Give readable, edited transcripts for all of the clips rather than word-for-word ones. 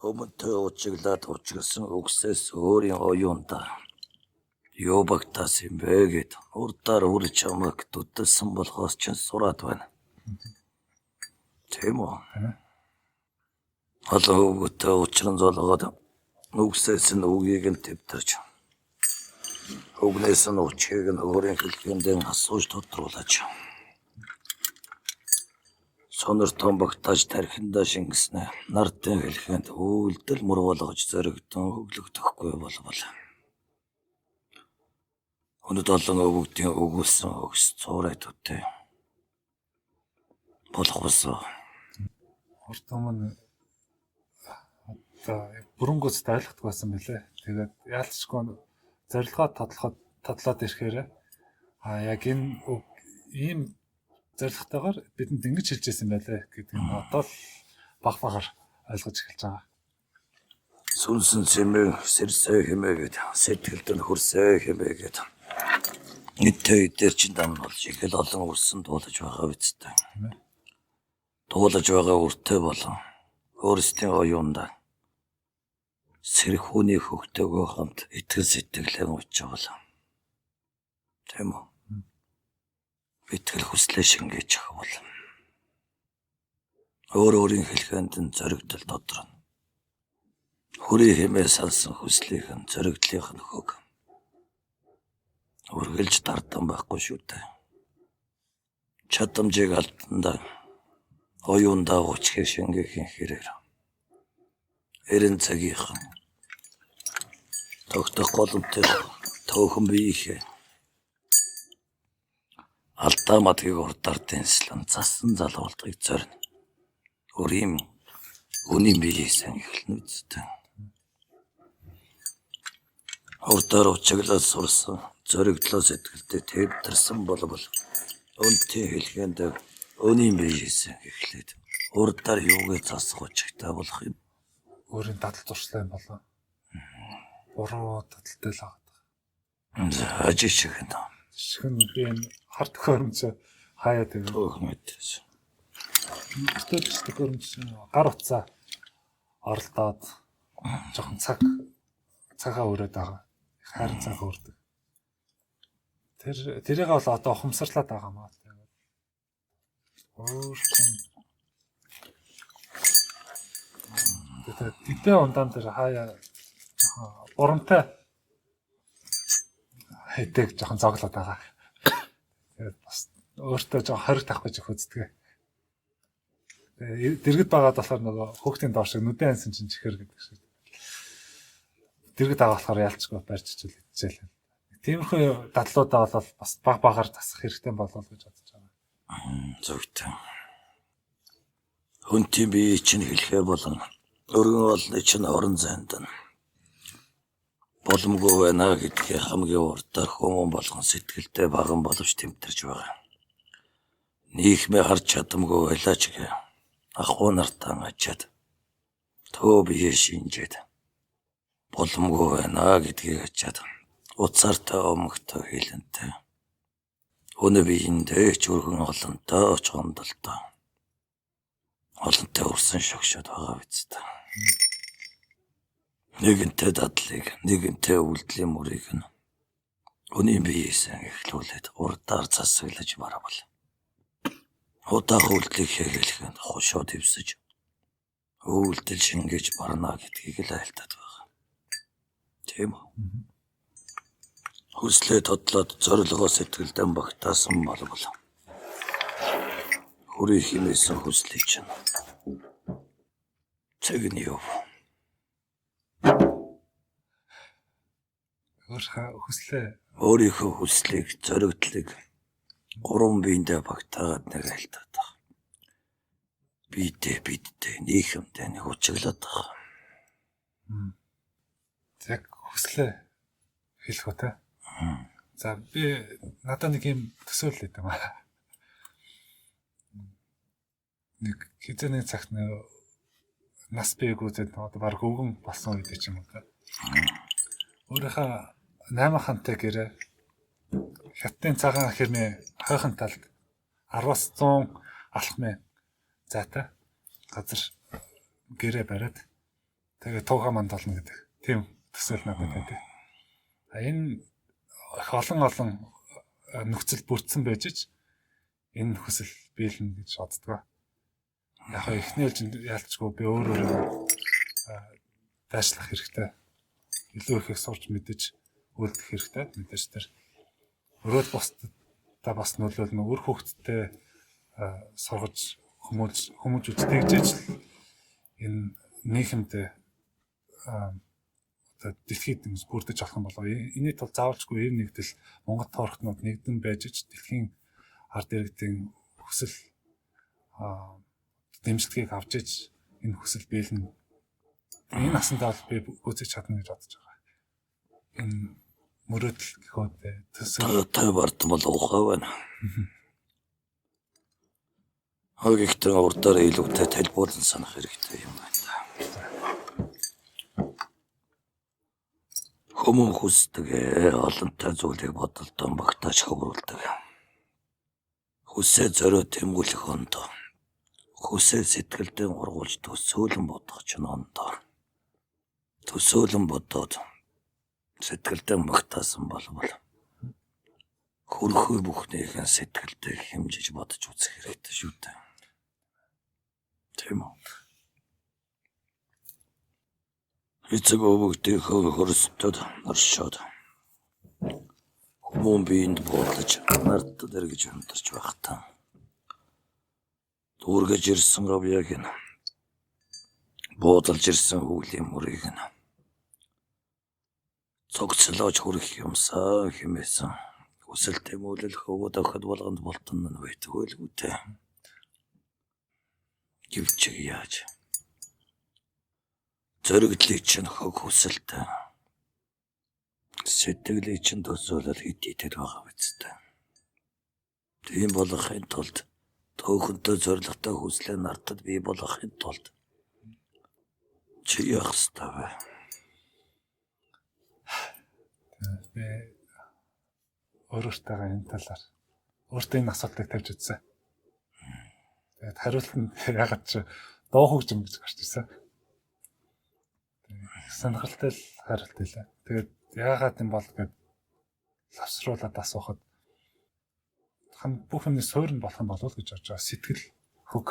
Өмнөдөө уучлаад уучилсан үгсээс өөрийн оюунда юу багтаас юм бэ гэд урдаар үрж амаг дутсан болохоос ч сураад байна. Тийм үү? Олон өвгөтэй уучран золгоод үгсээс нь үгийг нь төвтөрч үгнээс нь учгийг нь өөрийн хэлхэндээ асууж тодруулаач. Сонор том багтааж тархиндаа шингэснэ. Нартын хэлхэнд үйлдэл мөр болгож зоригдсон өглөгдөхгүй болбол. Өнөд олон өвгдийн өгүүлсэн өгс цуурай төтөө. Болох босоо. Хурдхан нь одоо бүрэнгөөс ойлгохгүй байсан бэлээ. Тэгээд яалтчгүй зорилгоо тодлоод ирэхээр яг энэ ийм зорилготойгоор бидэнд ингэж хэлж ирсэн байлээ гэдэг нь одоо л багаар ойлгож эхэлж байгаа. Сүнсэн сэмээ сэрсээ хэмээгээд сэтгэлд нь хөрсөө хэмээгээд нийтээ дээр чинь дам болж ихэл олон өрсөн дуулаж байгаа үсттэй. Дуулаж байгаа үртэй болон өөрсдийн оюунда сэрх хүний хөгтөөгөө хамт итгэл сэтгэлээ уучвал. Тийм үү? Итгэл хүслээ шингээж авал. Өөрийн хэлхэнд нь зоригдол доторно. Хүрээ хэмээ салсан хүслийнх нь зоригдлынх нь хөг. Үргэлж дардан байхгүй шүү дээ. Чадамжийг алдандаа оюундаа уучгийг шингээхийн хэрээр. Эрен цагийнхан тогтох голомтой тоохон биеийнхээ алдаа мадгийг урдаар тэнслэн засан залуултыг зорно. Өрийн үний биеэсэн эхлэн үсттэй. Урдаар уучиглаад сурсан зоригдлоо сэтгэлдээ төвтөрсөн болбол өнтийн хэлхэнд үний биеэсэн эхлээд урдаар юугээ засах учигтай болох юм. Өөрийн дадал зуршлаа юм болоо. Буруу дадалтай л байгаа. Ажиг шиг энэ. Шигэн би энэ хар төхөөрөмж хаяа тэр. Төөхмөдс. Өстөд төхөөрөмж гар утсаа оролдоод жоохон цагаа өрөөд байгаа. Харин цагаа өрдөг. Тэрийг бол одоо ухамсарлаад байгаа маа. Тэдээ ундаан дээр хаяа урамтай хэдэг жоохон зоглоод байгаа. Тэгээд бас өөртөө жоохон хориг тавих гэж үздэг. Дэргэд байгаад болохоор нөгөө хөөхтийн доор шиг нүдэн ансан чинь чихэр гэдэг шиг. Дэргэд байгаа болохоор ялцгүй барьж чижэл идчихэл. Тиймэрхүү дадлуудаа бол бас багаар засах хэрэгтэй болов гэж бодож байгаа. Зөвхөн. Хүнтийн бие чинь хэлхээ болон өргөн олны чинь орон зайд нь боломгүй байна гэдгийг хамгийн урдаар хүмүүн болгон сэтгэлдээ баган боловч тэмтэрж байгаа. Нийгмээ харж чадамгүй байлаач гэ. Ахуй нартаа ачаад төө бие шинжээд боломгүй байна гэдгийг ачаад уцаартай омогтой хэлэнтэй. Өнөө биендээ ч өргөн олонтой чондолтой. Олонтой урсан шогшоод байгаа биз дээ. Нэгэнтээ дадлыг, нэгэнтээ үйлдэлийн мөрийг нь өний биеэсэн эхлүүлээд урдаар засаглаж баравал. Удаах үйлдэлийг хийх нь хошоод ивсэж үйлдэл шингээж барна гэдгийг л айлтаад байгаа. Тийм үү? Хүслээ тодлоод зорилгоо сэтгэлдэн багтаасан болбол. Хүрээ химээсэн хүслийг чинь цэг нь юу? Өөрийнхөө хүслийг, зоригдлыг гурван биендээ багтаагаад нэг айлтаад байгаа. Бидтэй нийгэмдээ нэг учиглаад байгаа. Яг хүслээ хэлэх үү те? За би надад нэг юм төсөөлөл өгдөг юм аа. Нэг хизээний цагт нас биегүүдэд одоо баг өвгөн болсон үед ч юм уу те. Өөрийнхөө 8 хантай гэрээ хятадын цагаан хэрний хойхон талд 10-аас 100 алхмын зайтай газар гэрээ бариад тэгээ тууга манд болно гэдэг. Тийм төсөөл надад байдаг. Энэ олон нөхцөл бүрдсэн байж ч энэ хүсэл биелнэ гэж боддгоо. Яг эхнээл чинь яалтчгүй би өөрөө дайшлах хэрэгтэй. Илүү их сурч мэдэж үлдэх хэрэгтэй. Мэдээж тэр өрөөл бусдаа бас нөлөөлнө. Үр хөвгтдээ сургаж хүмүүж үзтгэж энэ нийгэмд дэлхийд бүрдэж авах юм болов. Энэний тулд заавалжгүй ийм нэгдэл Монгол тоорхтнууд нэгдэн байж ч дэлхийн ард иргэдийн хүсэл дэмжлэгийг авч иж энэ хүсэл биелнэ. Энэ насандаа бол би гүйцэж чадна гэж бодож байгаа. Энэ мөрөөдөл гэхүүд төсөөл та бартан бол ухаа байна. Хогигтэн урдаар илүүтэй талбарлан санах хэрэгтэй юм байна. Хүмүүн хүсдэг олонтой зүйлийг бодолдон багтааж хөврүүлдэг. Хүсээ зорио тэмгүүлэх ондоо. Хүсээ сэтгэлдээ ургуулж төсөөлөн бодох ч ондоо. Төсөөлөн бодоод сэтгэлдээ багтаасан болвол хөрөхөө бүхнийхэн сэтгэлдээ хэмжиж бодож үзэх хэрэгтэй шүү дээ. Тийм үү? Эцэг өвгдийнхөө хөрстөд оршоод хүмүүн биеинд буудаж нартад эргэж амьдарч байхдаа дүүргэж ирсэн говьяг нь буудалж ирсэн хүүлийн мөрийг нь цогцлооч хүрэх юмсаа хэмээсэн хүсэл тэмүүлэл хөвөд охид болгонд болтон нь байтгүй л үтэй. Гэвч яаж зоригдлыг чинь хог хүсэлтэй. Сэтгэлийг чинь төсөөлөл идэхэд байгаа биз дээ. Тийм болохын тулд төөхөнтэй зоригтой хүслээ нартад бий болохын тулд чи яах ёстой вэ? Би өөрөөсөө энэ талаар өөртөө энэ асуудлыг тавьж үзсэн. Тэгээд хариулт нь ягаад ч доо хөгжим гэж гарч ирсэн. Сонирхолтой л хариулт хэлээ. Тэгээд яагаад юм бол гэд лавсруулаад асуухад бүх юмний суурь нь болох юм болов гэж бодож байгаа. Сэтгэл хөг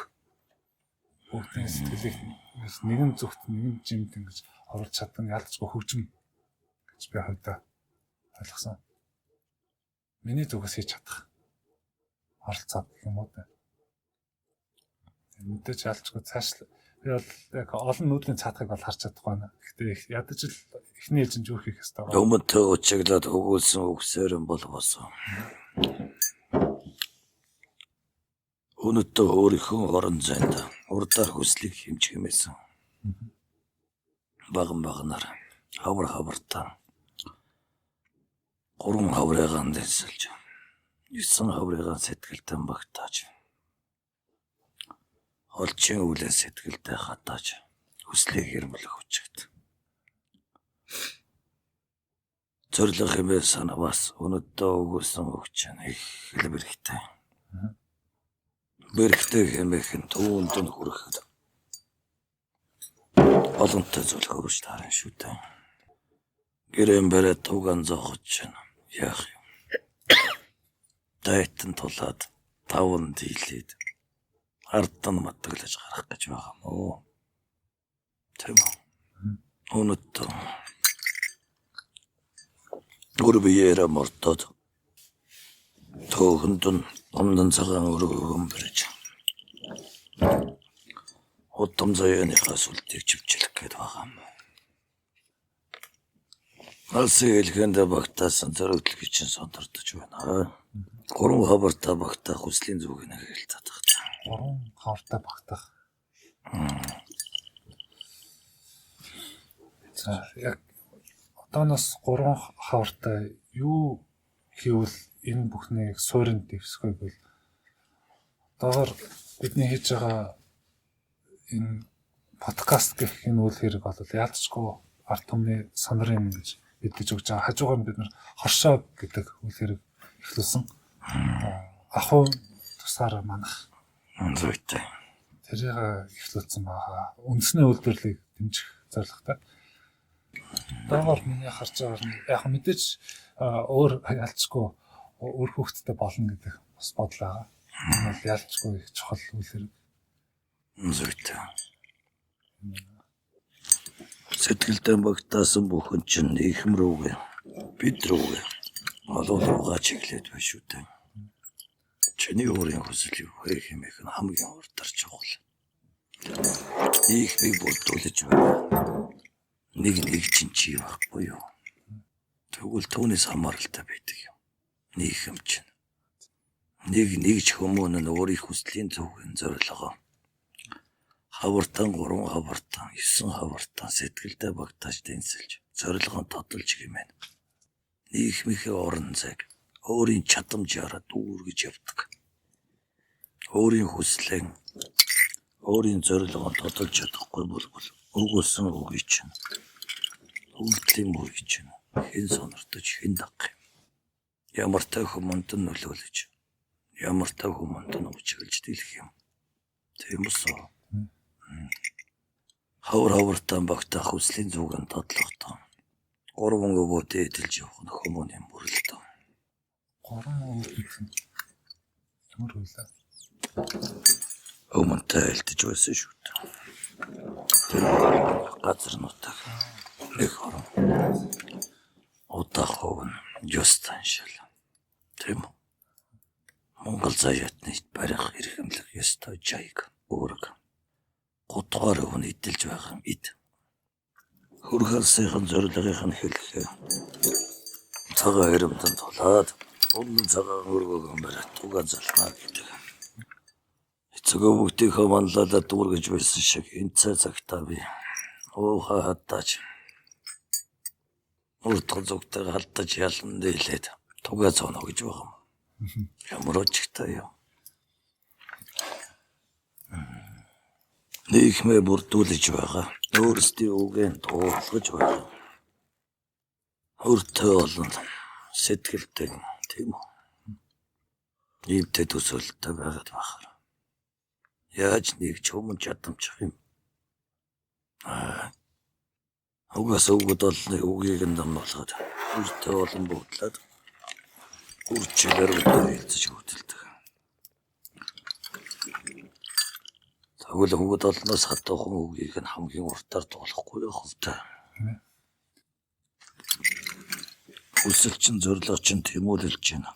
бүгдийн сэтгэлийг нэгэн зүгт нэгэн жимд ингэж оруулж чадсан ялцгүй хөгжим гэж би хойдоо ойлгосон. Миний зүгээс хийж чадах оролцоо гэх юм уу те. Мэдээж ялцгүй цааш би бол яг олон нүүдлийн цаатгыг бол харж чадахгүй байна. Гэхдээ ядаж л эхний ээлжинд юу хийх ёстой вэ? Өмнөдөө учиглаад өгүүлсэн үгсээр нь бол босон. Өнөдөө өөрийнхөө орон зайд урдаар хүслийг хэмж хэмээсэн. Багнаар хавартаа 3 хаврыгаан дэсэлж 9 хаврыгаан сэтгэлдээ багтааж олчин үлээ сэтгэлдээ хатааж хүслийг хэрмэлэх хүчит. Зорилго хэмээн санавас өнөдөө өгүүлсэн өгч их хэлбэрхтэй. Бэрхтэй хэмээх нь түүнд нь хүрэхэд олонтой зүйл хөрж таарна шүү дээ. Гэрэм бэрэ туган зогож чинь яах юм. Дайтан тулаад 5 дийлээд ардтан матгаглаж гарах гэж байгаа мó. Тийм үү. Өнөдөө өрбиера мортод тохонд нь амдан цагаан өргөн бэрж Утам заяаныхаа сүлтийг чивчлэх гээд байгаа юм. Алсын хэлхэнд багтаасан зориглол гэж сонтордож байна. 3 хавартаа багтаах хүслийн зүг нэг хэлтаад байна. 3 хавартаа багтаах. За яг одооноос 3 хавартаа юу хийвэл энэ бүхнийг суурин дэвсгэх вэ? Одоогор бидний хийж байгаа энэ подкаст гэх энэ үйл хэрэг бол яалтчгүй ард түмний сонирын гэж мэдэж өгч байгаа. Хажуугаар нь бид нар хоршоо гэдэг үйл хэрэг эхлүүлсэн. Ахуй тусаар манах зүйтэй. тэрийг эхлүүлсэн байгаа. Үндэсний үйлдвэрлэлийг дэмжих зорилготой. Доогоор миний харж байгаа нь яг мэдээж өөр ялцгүй өөр хүүхэдтэй болно гэдэг бас бодол байгаа. Энэ бол ялцгүй их чухал үйл хэрэг. Зүйтэй. Сэтгэлдээ багтаасан бүхэн чинь нийгэм рүүгээ бид рүүгээ олон руугаа чиглээд байна шүү дээ. Чиний өөрийн хүсэл юу вэ хэмээх нь хамгийн урдаар чухал. Нийгмийг бүрдүүлж байгаа. Нэг чинь чи байхгүй юу? Тэгвэл түүнээс хамааралтай байдаг юм. Нийгэм чинь. Нэг ч хүмүүн нь өөрийн хүслийн зөвхөн зорилгоо хавартан 3 хавартан 9 хавартан сэтгэлдээ багтааж тэнцэлж зорилгоо тодолж гимэн. Нийгмийнхээ орон зайг өөрийн чадамжаараа дүүргэж явдаг. Өөрийн хүслэн өөрийн зорилгоо тодолж чадахгүй бол өгөөсөн үгүй чинь. Үлдэлийн үгүй чинь хэн сонирдож хэн даг юм. Ямар та хүмүүнд нь нөлөөлөж ямар та хүмүүнд нь өвчгөлж дийлэх юм. Тийм үү? Хавартан багтаах хүслийн зүгэн тодлогдсон. 3 өвөтэй эдэлж явах нь хүмүүний бүрэлдэхүүн. 3 өвөө гэх нь ямар үйлээ? Өмнөдөө элдэж байсан шүү дээ. Тэр газар нутаг нэг орон. Удаа ховн ёстан шил. Тийм үү? Монгол заяатны барих эрхэмлэх ёстой жайг өөрөг. Гутгаар өвн эдэлж байгаа эд. Хөрхөлсийн зорилгыг нь хэлэхээ. Цагаан хэрэмтэн тулаад өмнө цагаан өргөөгөн бариад тугаан залнаа гэдэг. Эцэгөө бүгдийнхөө манлайлаад дүүргэж байсан шиг энэ цагтаа би уухаа хатаач. Уртгал зүгтээ халтаж ялан дийлээд тугаа цооно гэж байгаа юм. Ямар очигтай юм. Нийгмээ бүрдүүлж байгаа. Өөрсдийн үгэнд туулгаж байгаа. Өртөө олон сэтгэлтэй тийм үү? Нийтдээ төсөөлтөй байгаад бахар. Яаж нэг ч өмнө чадамжих юм? Угаас өгöd олны үгийг нь дамнуулаад өртөө олон буудлаад үрчээр үлдээж хөдөлдөг. Тэгвэл өгöd олноос хатуухан үгийг нь хамгийн уртаар дуулахгүй явах та. Хүсэл чин зорилго чин тэмүүлэлж байна.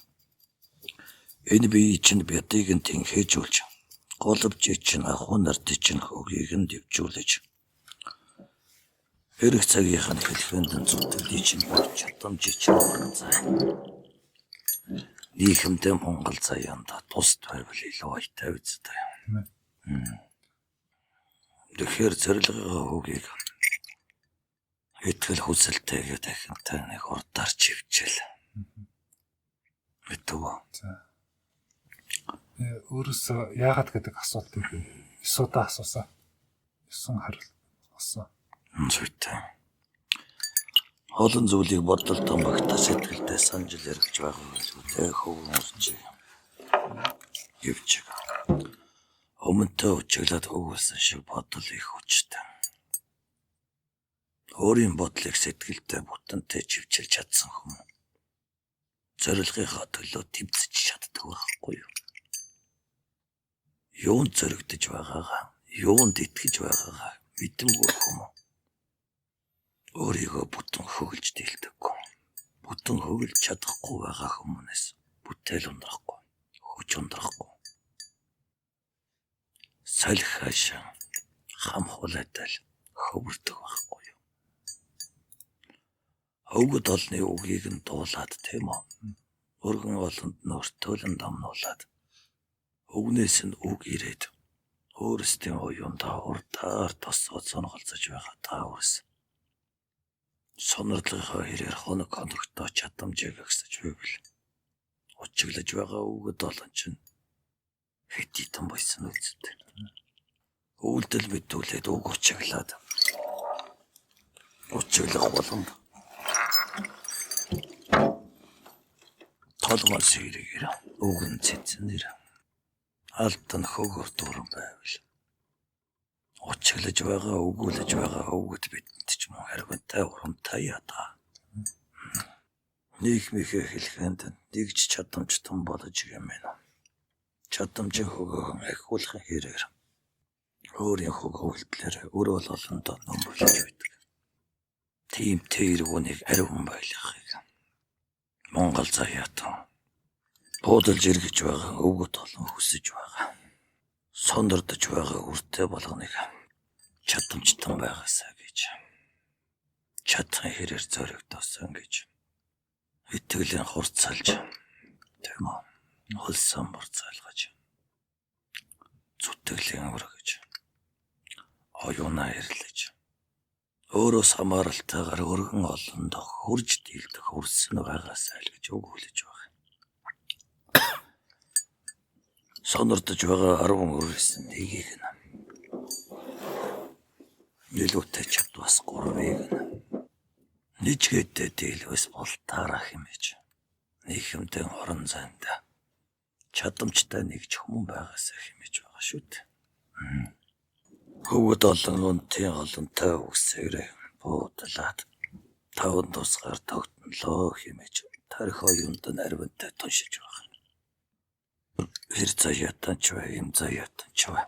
Энэ бие чинь бядыг нь тэнхээжүүлж, головч чин ахуй нарт чин хөгийг нь дэвжүүлж. Хэрэг цагийнх нь хэлхэнд зүтгэл чинь чадамж чинь орцоо. Нийгэмдээ Монгол заяанда тус байвал илүү баятай үстэй. Тэгэхээр зорилгоо хөгийг итгэл хүсэлтэйгээ дахинтай нэг урдаар чивчээл. Мэдвэ. Өөрөөсөө яагаад гэдэг асуултыг 9 удаа асуусан. 9 хариулт олсон. Зүйтэй. Олон зүйлийг бодолтой багтаа сэтгэлдээ санаж ярилж байгаа юм л хөвөн урчи. Явж байгаа. Өмнөдөө өчөглөд өгүүлсэн шиг бодол их хүчтэй. Өөрийн бодлыг сэтгэлдээ бүтэнтэй чивчилж чадсан хүмүүс зорилгынхаа төлөө тэмцэж чаддаг байхгүй юу? Юунд зоригдож байгаагаа, юунд итгэж байгаагаа мэдэмгүй хүмүүс өөрийгөө бүтэн хөглж дийлдэггүй. Бүтэн хөглж чадахгүй байгаа хүмүүнээс бүтээл ундрахгүй, хүч ундрахгүй. Салхи хаашаа хам хулаатай хөвөрдөг байхгүй юу? Өгöd олны үгийг нь дуулаад тийм үү? Өргөн олонд нь өртөөлөн дамнуулаад өгнөөс нь үг ирээд өөрсдийн уюундаа урдаар тосгоод сонголцож байгаа та үс. Сонирдлынхаа хэрээр хоног хоногтой чадамжийг агсаж байвал учиглаж байгаа өгöd олон чинь хэд хитэн байсан үстэй. Үйлдэл мэдүүлээд үг учиглаад учиглах болгоно. Толгой сэргээр үгэн цэцнэр алтан хөгөр дуран байвал учиглаж байгаа өгүүлж байгаа өгöd бид хайртай урамтай ята. Нийгмийнхээ хэлхэнд нэгж чадамжтан болж игэмэн. Чадамжийн хөгөөн ахиулахын хэрээр өөрийн хөгөөлтлөөр өөрөө л олондоо нөмрлөж байдаг. Тийм тэргүүнийг ариун байлгахыг Монгол заяатан буудалж эргэж байгаа өвгөт олон хүсэж байгаа. Сондордож байгаа үртэй болгоныг чадамжтан байгаасаа гэж чадхын хэрээр зоригдосон гэж итгэлийн хурцалж тийм үү холсон борцойлгож зүтгэлийн өргөж оюунаа ирлэж өөрөөс хамааралтайгаар өргөн олонд хурж дийлдэх хүрсэн байгаасаа л гэж өгүүлж байгаа. Сонордож байгаа 19 нэгийг нь нэлүүтэй чадвас 3-ыг нь нэггээдээ дийлвэс болтаараа хэмээж нийгэмдэн орон зайд чадамжтай нэгж хүмүүн байгаасаа хэмээж байгаа шүү дээ. Хөвгөд олон унтын олонтой үгсээрээ буудлаад таван тусгаар тогтнолоо хэмээж тарих оюунд нарвинтай туншиж байгаа. Хэр заяатан ч бай, им заяатан ч бай.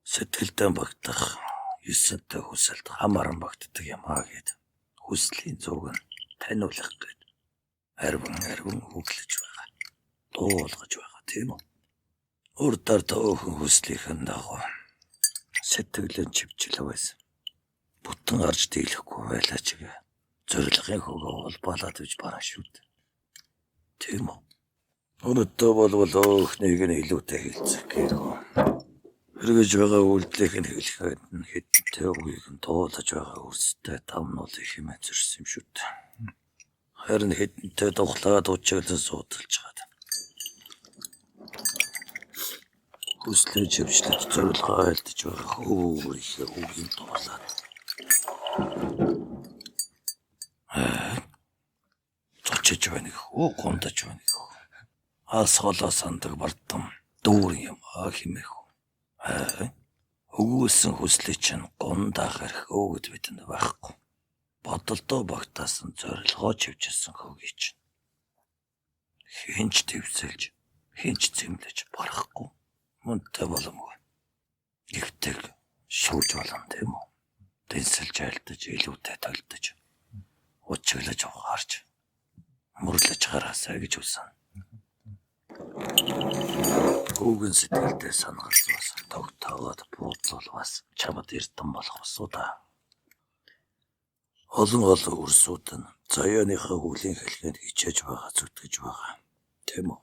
Сэтгэлдэн багтах, ёсонтой хүсэлд хамааран багтдаг юм аа гэд хүслийн зүг нь таниулах гээд арвин хөглөж байгаа. Дуулгаж байгаа тийм үү? Урдаар төөхөн хүслийнхэн дагуу сэтгэлэн чивчлээ байсан. Бүтэн гарч дийлэхгүй байлаа ч гэ зорилгын хөгөө улбаалаад биж бараа шүү дээ. Тийм үү? Өнөөдөр болвол өөхнийг нь илүүтэй хэлцэх гэрүү. Хэрэгж байгаа үйлдэлийг нь хэлэхэд хэдэнтэй үгийг нь дуулаж байгаа үрстэй тамнуул их юм зэрсэн юм шүү дээ. Харин хэдэнтэй дуглаад учиглан суудалж чад. Хүслээ жившлэж зорилгоо айлдж байгаа хөөр их үгийн дуулаад. Цочж байна гэх үү, гомдож байна гэх үү. Ас холоо сандаг бардам дүүр юм хэмээх. Өгүүлсэн хүслээ чинь гомдаа гарах өөгд бидэнд байхгүй. Бодолдоо багтаасан зорилгоо чивжилсэн хөгийг чинь хинч твсэлж, хинч зэмлэж барахгүй. Мөнтэй боломгүй. Ихтэй шүүж болон тийм үү. Тэнсэлж айлдаж, илүүтэй толдож, учиглаж ухаарч, мөрлөж гараасаа гэж үсэн. Хүүгэн сэтгэлдээ санагалзвас тогтоогоод буудлуулвас чамд эрдэн болох усуда. Олон үрсүүд нь заяаныхаа хүлийн хэлхэнд хичээж байгаа зүтгэж байгаа. Тийм үү?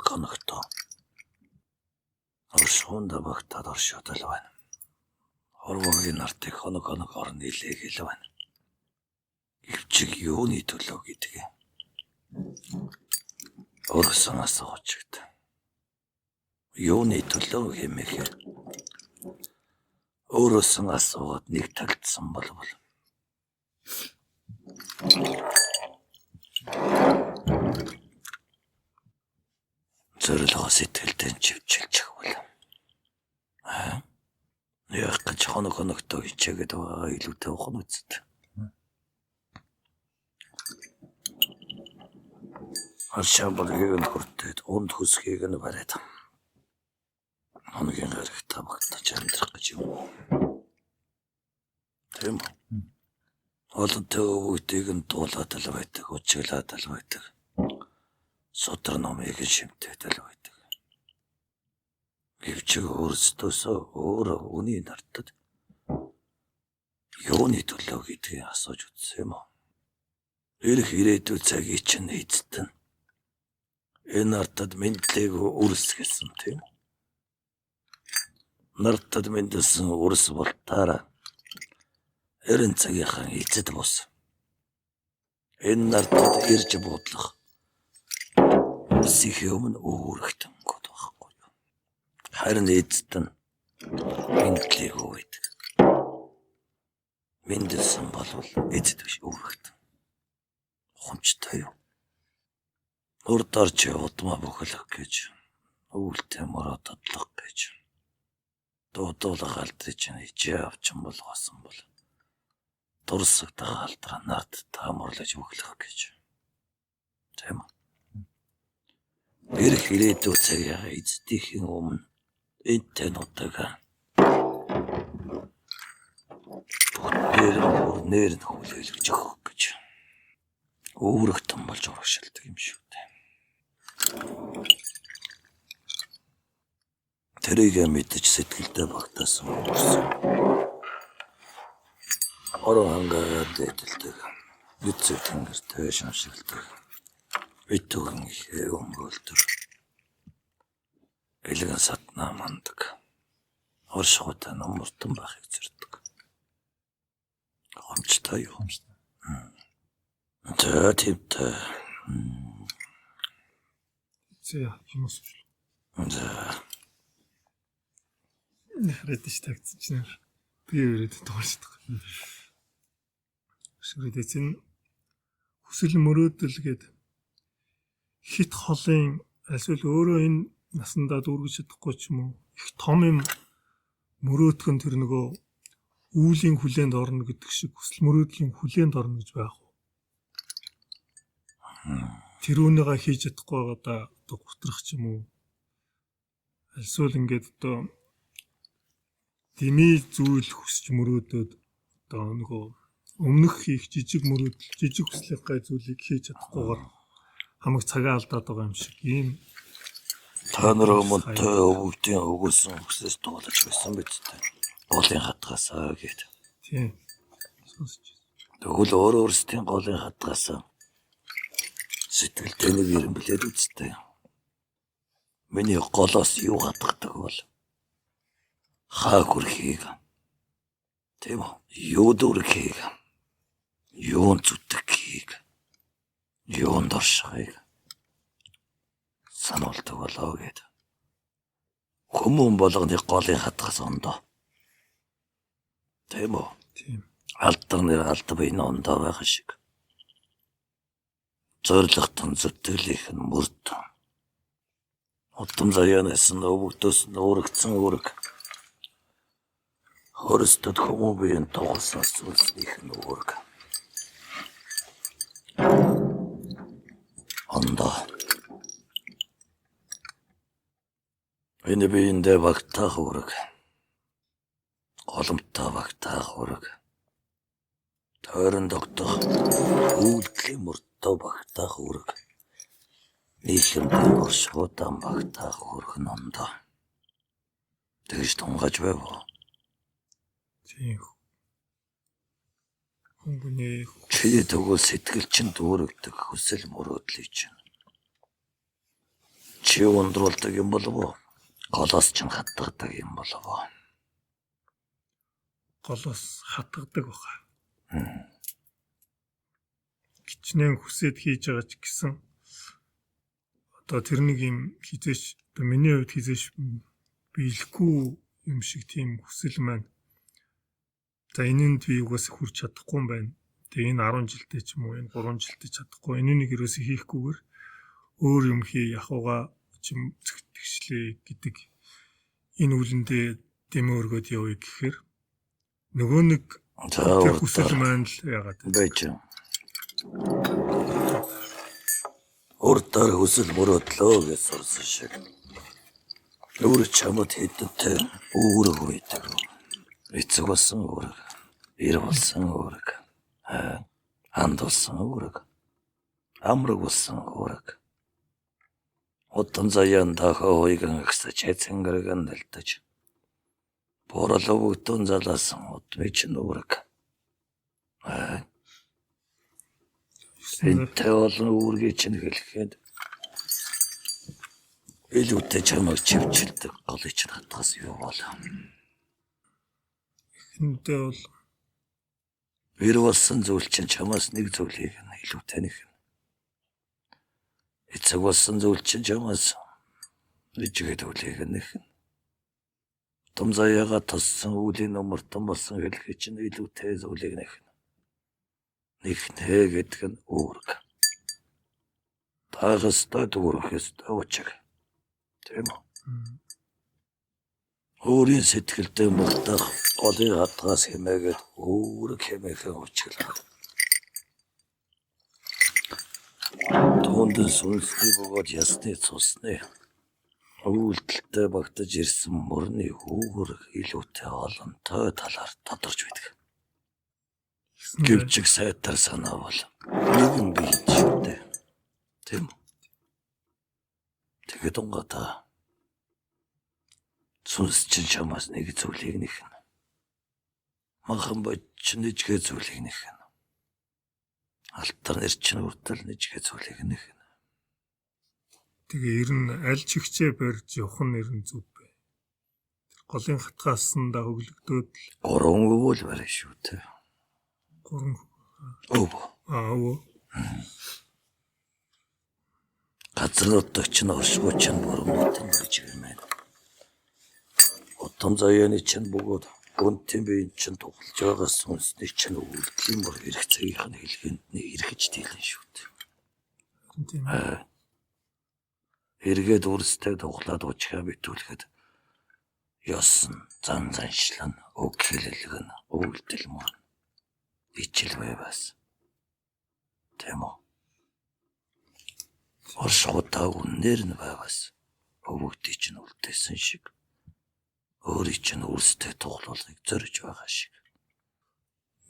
Хоногтоо. Оршуунда багтаад оршуудал байна. Хорвогийн нартыг хоног орн илээгэл байна. Ивчиг юуны төлөө гэдэг юм. Орсон асуучигд. Юуны төлөө хэмээх. Өөрөөсөн асуугаад нэг тагдсан болвол. Зорилгоо сэтгэлдэн чивчилчих бол. Яг гэж хоногтой хичээгээд байгаа илүүтэй ухаан үсттэй. Аршамбалгийг нь хүртээд унд хүсхийг нь бариад. Хоногийн гарагтай багтаж амьдрах гэж юм. Тийм үү? Олонтой өвгтийг нь дуулаад л байдаг, учиглаад л байдаг. Содор номыг шимтээд л байдаг. Гэвч өөрсдөөсөө өөрөө үний нартад юуны төлөө гэдгийг асууж үзсэн юм уу? Ирэх ирээдүйн цагийг чинь эзэдэн. Энэ нартад мэдлэг үрсгэсэн тийм үү? Нартад мэндэлсэн үрс болтаараа эрен цагийнхаа эзэд бус. Энэ нартад ирж буудлах үрсийнхээ өмнө өөрөгтөн гот байхгүй юу? Харин эзэд нь мэдлэг өгдөг. Мэндэлсэн болвол эзэд биш өөрөгтөн. Хомчтой юу? Урдаарч удмаа бүхлэх гэж өвөлтэй мороо тодлох гэж дуудуулах алдрыг чинь ичээ авчин болгоосон бол дурсагтайгаа алдраа нарт таамарлаж өглөх гэж. Тийм үү? Ирэх ирээдүйн цагаа эцдийн өмнө энтэй нутага нэр нь хүлээлгэж өгөх гэж өөрөгтөн болж урагшилдаг юм шүү дээ. Тэрийг мэдэж сэтгэлдээ багтаасан өнгөрсөн. Орон хангаар дэдэлдэг. Үцэг тэнгэртэй шамшигладаг. Битүүн ихээ өмгөөлдөг. Элгэн сатнаа мандаг. Оршготой номортон байхыг зэрдэг. Гомчтой юу? За төвтэй. За хүмүүс шүү. За Нэрэдэж тагцсан чинь би өрөөд дууршдаг. Шүрээд эзэн хүсэл мөрөөдөл гээд хит холын эсвэл өөрөө энэ насандаа дүүргэж чадахгүй ч юм уу их том юм мөрөөдгөн тэр нөгөө үүлийн хүлээнд орно гэдэг шиг хүсэл мөрөөдлийн хүлээнд орно гэж байх уу? Тэр үнийгээ хийж чадахгүй байгаа одоо гутрах ч юм уу? Эсвэл ингээд одоо дэмий зүйл хүсч мөрөөдөөд одоо нөгөө өмнөх хийх жижиг мөрөөдөл, жижиг хүслэх гай зүйлийг хийж чадахгүйгээр хамаг цагаа алдаад байгаа юм шиг ийм та нар өмнөдөө өвгдийн өгөөсөн хүсээс дуулаж байсан биз дээ. Голын хатгаасаа гээд. тийм сонсож. Тэгвэл өөрсдийн голын хатгаасаа сэтгэлдээ нэг юм билээд үсттэй. Миний голоос юу хатгадаг бол хаа хүрхийг. Тийм үү? Юу дүрхийг. Юун зүтгэхийг. Юун доршихыг сануулдаг болоо гэд. Хүмүүн болгоны голын хатгас ондоо. Тийм үү? Тийм. Алдарны албаны ондоо байх шиг. Зоригтон зүтгэлийнх нь мөрд. Утам заяанаас нь өвөгдөөс нь өөрөгдсөн үүрэг. Хоростод хүмүүн тоглосон зүйлсийнх нь үүрэг. Ондоо. Энэ биендээ багтаах үүрэг. Голомтой багтаах үүрэг. Тойрон тогтох үйлдэлийн мөрдөө багтаах үүрэг. Нийгэмдээ оршуудан багтаах үүрэг нь ондоо. Тэгж тунгаж байв уу? Тийм. Хүмүүний Чи тэгвэл сэтгэл чинь дүүрэгдэг хүсэл мөрөөдлийг чинь. Чи ундруулдаг юм болов уу? Голоос чинь хатгадаг юм болов уу? голоос хатгадаг баха. Гичнээн хүсээд хийж байгаа ч гэсэн одоо тэр нэг юм хизээш одоо миний хувьд хизээш биелэхгүй юм шиг тийм хүсэл маань. За энэнд би угаас хүрч чадахгүй юм байна. Тэгээ энэ 10 жилдээ ч юм уу энэ 3 жилдээ чадахгүй. Энэнийг ерөөсөө хийхгүйгээр өөр юм хий яхуугаа чим зэгтгчлээ гэдэг энэ үлэндээ дэмэ өргөд явъя гэхээр нөгөө нэг тэр хүсэл маань л яагаад байж. Уртаар хүсэл мөрөөдлөө гэж сурсан шиг. Өөр чамд хэдэнтэй үүрэг үйдэг. Эцэг болсон үүрэг. Ир болсон үүрэг. Анд болсон үүрэг. Амраг болсон үүрэг. Утан заяан дахаа хойган гисэж хэцэнгэргэн дэлдэж. Борол өгдөн залаасан утмыч нүрэг. Энтэй олон үүргийг чинь хэлэхэд илүүтэй чамайг чивчилдэг голыг чинь хатгас юу болоо. энэтэй бол Ир болсон зүйл чинь чамаас нэг зүйлийг илүүтэй нэг. Эцэг болсон зүйл чинь чамаас ижигэд үлээг нэг. Томзаяга тассан үлийн номортон болсон хэлхий чинь илүүтэй зүйлийг нэг. Нэгнэ гэдэг нь үүрэг. Тагастай дүүрхэс тавчиг. Тийм үү? өөрийн сэтгэлдээ мултах голын хатгаас хэмээгээд өөрөг хэмээхэн уучглаа. Түүнд сүнсний бөгөөд ясны цусны үйлдэлтэй багтаж ирсэн мөрний хүүгэр илүүтэй олонтой талаар тодорч байдаг. Гэвч сайтар санаа бол нэгэн бий шүү дээ. Тийм үү? Тэгээд унгата сүнс чинь чамаас нэг зүйлийг нэхнэ. Махан бодч нэжгэ зүйлийг нэхнэ. Алтар нэр чинь үрдэл нэжгэ зүйлийг нэхнэ. Тэгээ ер нь аль чигчээ барьж явах нь ер нь зүв бэ. Тэр голын хатгаасандаа хөглөгдөөд л Гурван өвөл барай шүү дээ. гурван Өв. өө Газруудтай чинь оршгүй чинь бүрмөтэн гэж юм байна. Утам заяаны чинь бөгөөд гүнтэн биеийн чинь тухалж байгаа сүнсний чинь үлдэлийн мөр ирэх цагийнх нь хэлгэнд нэг ирэхж дийлэн шүү дээ. тийм Эргээд үрстэй тухлаад уучгаа битүүлэхэд ёсон зан заншлан үг хэлэлгэн үйлдэл мөр ичил байвас. Тийм үү? Оршгуудаа үнээр нь байвас. Өвөгдий чинь үлдээсэн шиг. Өөрийн чинь үрстэй тухлуулгыг зорж байгаа шиг.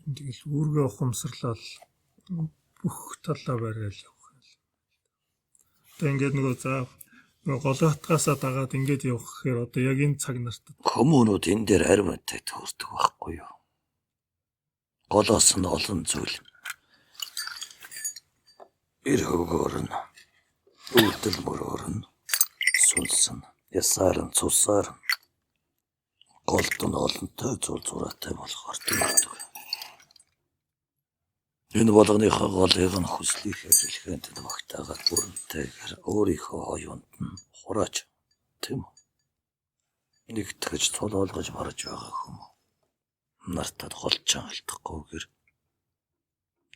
тэгэл үүргээ ухамсарлал бүх талаа барайл явах юм. Одоо ингээд нөгөө за нөгөө голын хатгаасаа дагаад ингээд явах гэхээр одоо яг энэ цаг нарт Хүмүүнүүд энэ дээр аримтай төрдөг байхгүй юу? Голоос нь олон зүйл. Ир хөгөөр нь, үйлдэл мөрөөр нь, сүнс нь, ясаар нь, цусаар нь, голд нь олонтой зүйл зураатай болохоор төрдөг. Энэ болгоныхоо голыг нь хүслийнхээ хэлхэнд нь багтаагаад бүрэнтэйгээр өөрийнхөө оюунд нь хурааж, тийм үү? Нэгтгэж цолоолгож барж байгаа хүмүүс. Нартад голчон алдахгүйгээр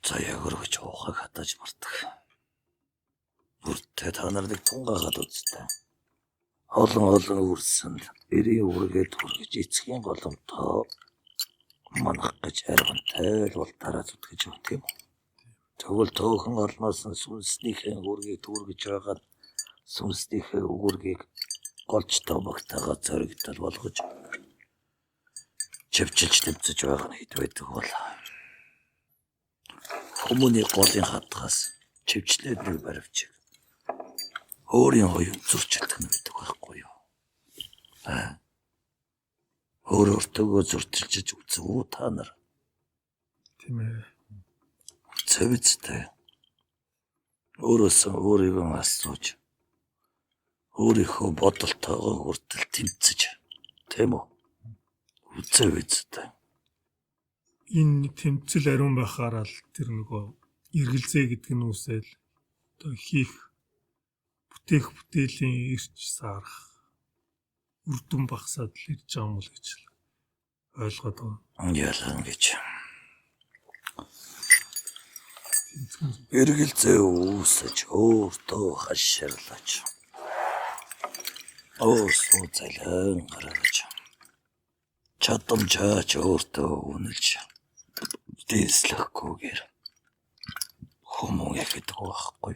заяаг өргөж уухаг хатаж бардаг. Бүртээ та нар нэг тунгаахад үзтээ. Олон үрсэнд эрийн үргээд хүргэж эцгийн голомтоо манах гэж арвантай л бол дараа зүтгэж өгт юм. Тэгвэл төөхөн олноос нь сүнснийхээ үргийг түргэж байгаа сүнснийхээ үргийг голчтой багтаага зоригдол болгож чивчилж тэмцэж байгаа нь хэд байдаг бол хүмүүний голын хатгаас чивчлээд нэг баривч өөрийн оюун зурчилдаг нь байдаг байхгүй юу? Өөртөө зурчилж үзв та нар. тийм ээ. Цэвэцтэй. Өөрөөсөө өөрийгөө асууж өөрийнхөө бодолтойгоо хүртэл тэмцэж, тийм үү? Цэвэцтэй. Энэ тэмцэл ариун байхаараа л тэр нөгөө эргэлзээ гэдэг нь үсэл одоо хийх бүтээх бүтээлийн ирч саарах үрдүн багсаад л ирж байгаа юм бол гэж ойлгоод байгаа. Ялан гэж. Эргэлзээ үүсэж өөртөө хаширлаж. Өөрсөө залан гаргаж. Чадамжаач өөртөө үнэлж. Дээслэхгүйгээр. Хүмүүн яхидаг байхгүй.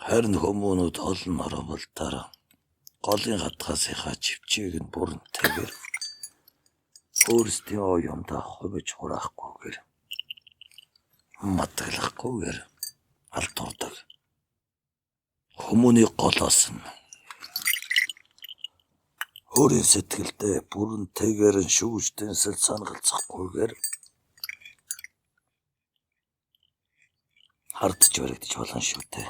Харин хүмүүнүүд олон оромолтоор голын хатгаасынхаа чивчээг нь бүрэнтэйгээр өөрсдийн оюундаа хувиж хураахгүйгээр матгалахгүйгээр алдурдаг. Хүмүүний голоос нь өөрийн сэтгэлдээ бүрэнтэйгээр нь шүүж дэнсэл санагалцахгүйгээр хардж баригдаж болно шүү дээ.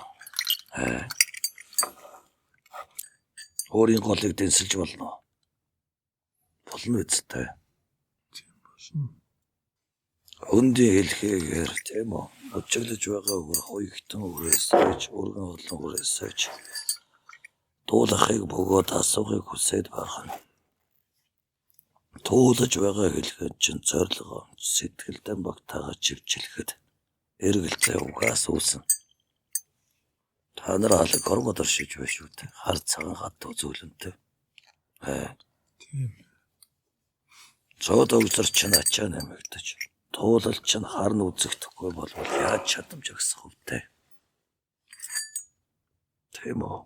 Өөрийн голыг дэнсэлж болно. Болно үсттэй. Өндийн хэлхээгээр тийм үү? Өчөглөж байгаа үгээр хоёртон үгээс өргөн олон үгээс дуулахыг бөгөөд асуухыг хүсээд байх нь. Туулаж байгаа хэлхэн чинь зорилгоо сэтгэлдэн багтаага чивчлэхэд эргэлзээ угаас үүсэн. Та нар алаг оргод оршиж байна шүү дээ. Хар цагаан хатуу зүйлэнтэй. Тийм. Цоод өгсөр чинь ачаа нэмэгдэж. Туулал чинь харн үзэгдэхгүй болвол яаж чадамж агсах вүтэй. Тийм үү?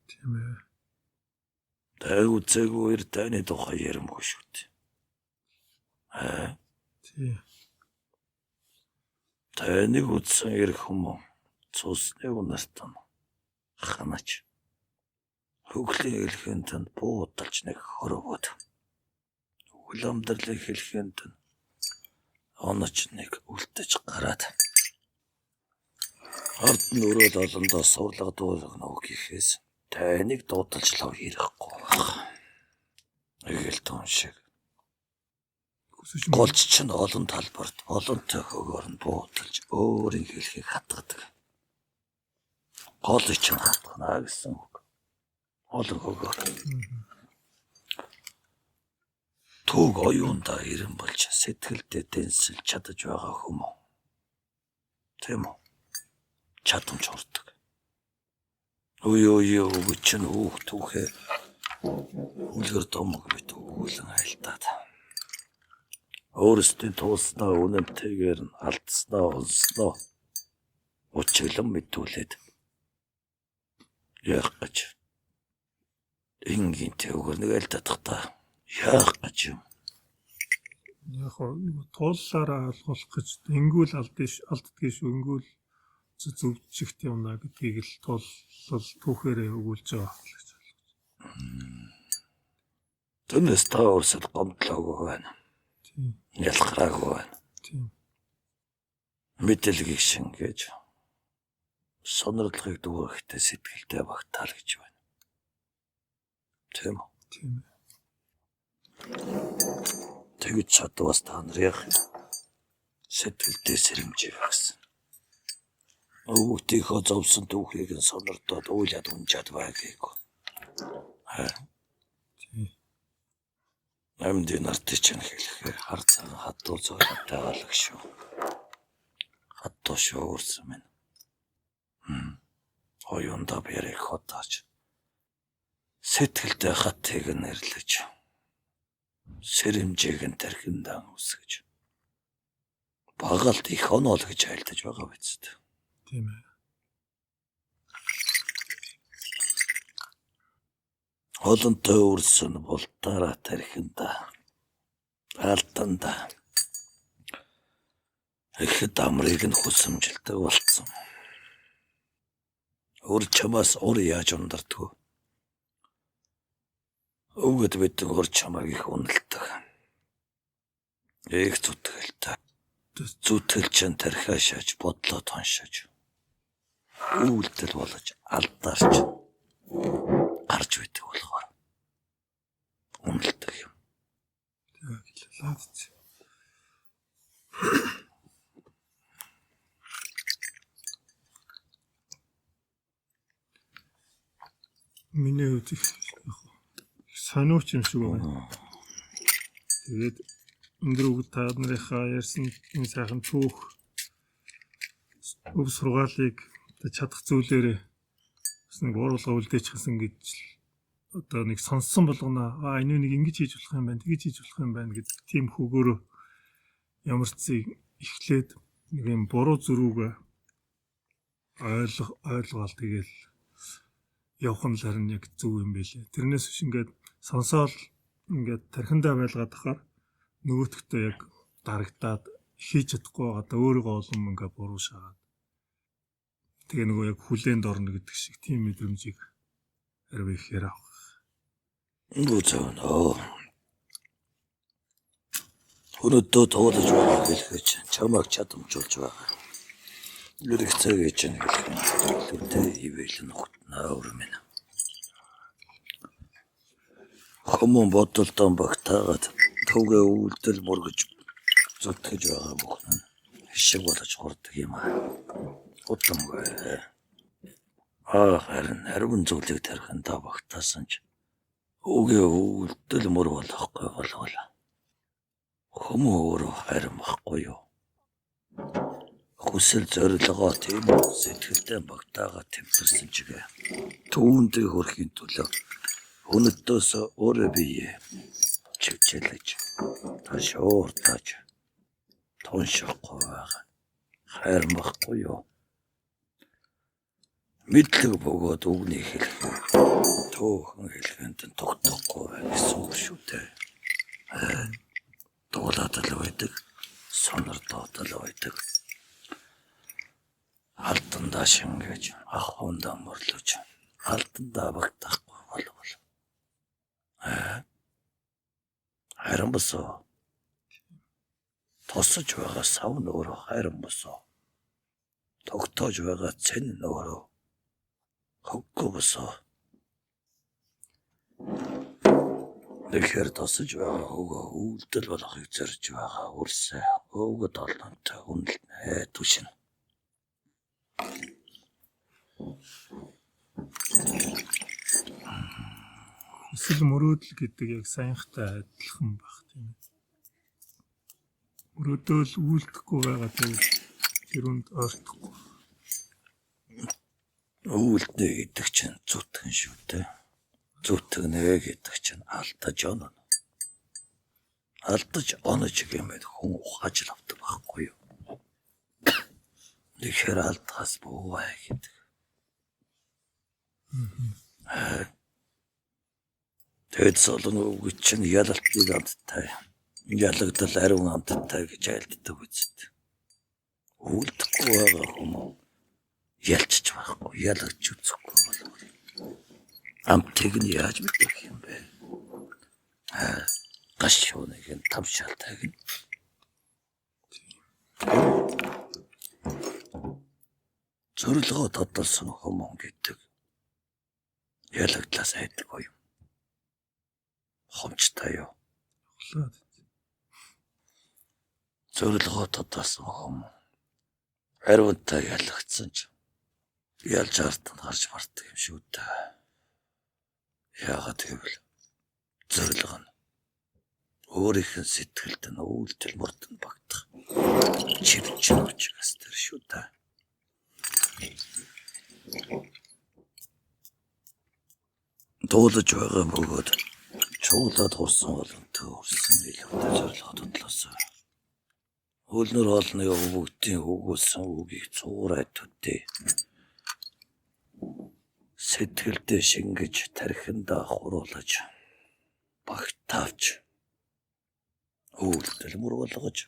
Тийм ээ. Тай үзээгүй таны тухай ярмгүй шүү дээ. Тийм. Таныг үзсэн ирэх хүмүүс цусны унастан ханаач. Хөглийн хэлхэнд нь буудалж нэг хорвоод. Үл амьдралыг хэлхэнд нь оноч нэг үлдэж гараад. Ард нь өрөөл олондоо сурлага дуулгана гэхээс таныг дуудалж лав ирэхгүй байна. Эгэл тун шиг. Голч чинь олон талбарт олонтой хөгөөр нь буудалж өөрийн хэлхийг хатгадаг. Гол чинь хатгана гэсэн үг. Олон хөгөөр. Төг оюунда ирэн болж сэтгэлдээ дэнсэл чадаж байгаа хүмүүс. Тийм үү? Чадамж урдаг. Ой чинь түүхээ үлгэр домог бит үүлэн айлтаад. Өөрсдийн тууснаа үнэнтэйгээр нь алдснаа олсноо учиглан мэдүүлээд яах гэж ингийн тэвгэр нэг айлтадах та яах гэж юм. Яг тууллаараа олгох гэж ингүүл алддгийг шүү ингүүл зөвчигт юмна гэдгийг л тулал түүхээрээ өгүүлж байгаа гэж байна. Түнэс та өөрсөд гомдлоогүй байна. Тийм. Ялгараагүй байна. Тийм. Мэдээлгийг шингээж сонирхлыг дүүрэхтэй сэтгэлдээ багтаал гэж байна. Тийм үү? Тийм. Тэгж чадвас та нарын сэтгэлдээ сэрэмжээ гэсэн. Өвгтийнхөө зовсон түүхийг нь сонирдоод уйлаад унжаад байгаагүй. Тийм. Амьдын нарт чинь хэлэхээр хар цагаан хатуу зойлонтой алга шүү. Хатуу шүү өрсөн минь. Оюунда бэрэг хотооч. Сэтгэлдээ хатыг нэрлэж. Сэрэмжээг нь тархиндан үсгэж. Багалт их оноол гэж айлдаж байгаа биз дээ. Тийм ээ. Олонтой өрсөн болтаараа тархинда алданда ихэд амрыг нь хүсэмжилдэг болцсон. Өр чамаас өр яаж ундардгүй. Өвгөд бид өр чамааг их уналтдаг. Их зүтгэлтэй. Зүтгэлчин тархиа шааж бодлоо тоншож. Үйлдэл болж алдаарч гарч үйдэг болохоор уналтдаг юм. Яг лаац. Миний үед их сониуч юм шиг байна. Тэгээд өндөр үг та нарынхаа ярьсан энэ сайхан түүх өв сургаалыг чадах зүйлээрээ бас нэг уруулга үлдээчихсэн гэж одоо нэг сонссон болгоно. Энэ нэг ингэж хийж болох юм байна, тэгэж хийж болох юм байна гэдэг тийм хөгөөрөө ямар ч зэг эхлээд нэг юм буруу зөрүүг ойлгоол тэгэл явах нь л харин яг зөв юм байлээ. Тэрнээс биш ингээд сонсоол ингээд тархиндаа байлгаад тахаар нөгөөтгтөө яг дарагдаад хийж чадахгүй байгаад өөрийгөө олон ингээд буруу шаагаад тэгээ нөгөө яг хүлээнд орно гэдэг шиг тийм мэдрэмжийг харин ихээр авах. Нүцэнэ. Өнөөдөр тоолж байгаа хэлхэж чамайг чадамжуулж байгаа. Юрэгцэг гэж хэлэхдээ ивэл нутнаа өрмөн. Хүмүүн бодолтон багтаагаад төвгээ үйлдэл мөргөж зүтгэж байгаа бүхэн хишиг болж хурдаг юм аа. Утамгүй. Харин харин зүйлийг тархиндаа багтаасан ч үгээ үйлдэл мөр болохгүй болвол хүмүүс өөрөө харин байхгүй юу? Хүсэл зорилгоо тийм сэтгэлдээ багтаагаад тэмцэрсэн чигээ. Түүндээ хүрэхийн төлөө өнөдөөс өөрөө бие чивчээлж та шууртаж туншихгүй байгаа. Хайран байхгүй юу? Мэдлэг бөгөөд үгний хэлэх. Төөхөн хэлхэнд тогтохгүй гэсэн үг шүү дээ. Дуулаад л байдаг. Сонордоод л байдаг. Алтандаа шингээж, ахундаа мөрлөж, алтандаа багтахгүй болвол. Хайран босоо. Тосож байгаа сав нөөрөө хайран босоо. Тогтоож байгаа цэн нөөрөө хөггөө босоо. Тэгэхээр тосож байгаа хөгөө үйлдэл болохыг зорж байгаа үрсээ өвгөд олонтой үнэлнэ түшин. Хүсэл мөрөөдөл гэдэг яг саянхтай адилхан баг тийм ээ. Мөрөөдөл үйлдэхгүй байгаа тэр үнд ойртохгүй. Үйлдэ гэдэг чинь зүтгэн шүү дээ. Зүтгэнэ гэдэг чинь алдаж онно. Алдаж онож гэмэд хүн ухааж л авдаг байхгүй юу? Тэгэхээр алдахаас буугай гэдэг. Тэгэд солон үг чинь ялалтыг амттай. Ялагдал ариун амттай гэж айлддаг үст. Үйлдэхгүй байгаа хүмүүс ялчж байхгүй, ялагч үзэхгүй болов. Амтыг нь яаж мэдэх юм бэ? Гашууныг нь тавшаалтайг нь. Зөвлөгөө тодорсон хүмүүс гэдэг. Ялагдлаас айдаггүй юм. Хомчтой юу? Зөвлөгөө тодорсон хүмүүс. Ариунтай ялагдсан ч ялж артанд гарч мартдаг юм шүү дээ. Яагаад гэвэл зорилго нь өөрийнх нь сэтгэлд нь үйлдэл мөрдөн багтах. Чивч учраас тэр шүү дээ. Дуулаж байгаа бөгөөд чуулаад хурсан болонтой урсан илүүтэй зорилго тодлоосоо. Хөлнөр олны өвгтийн өгүүлсэн үгийг цуурай төдөө. Сэтгэлдээ шингэж тархиндаа хуруулж багтаавч үйлдэл мөр болгож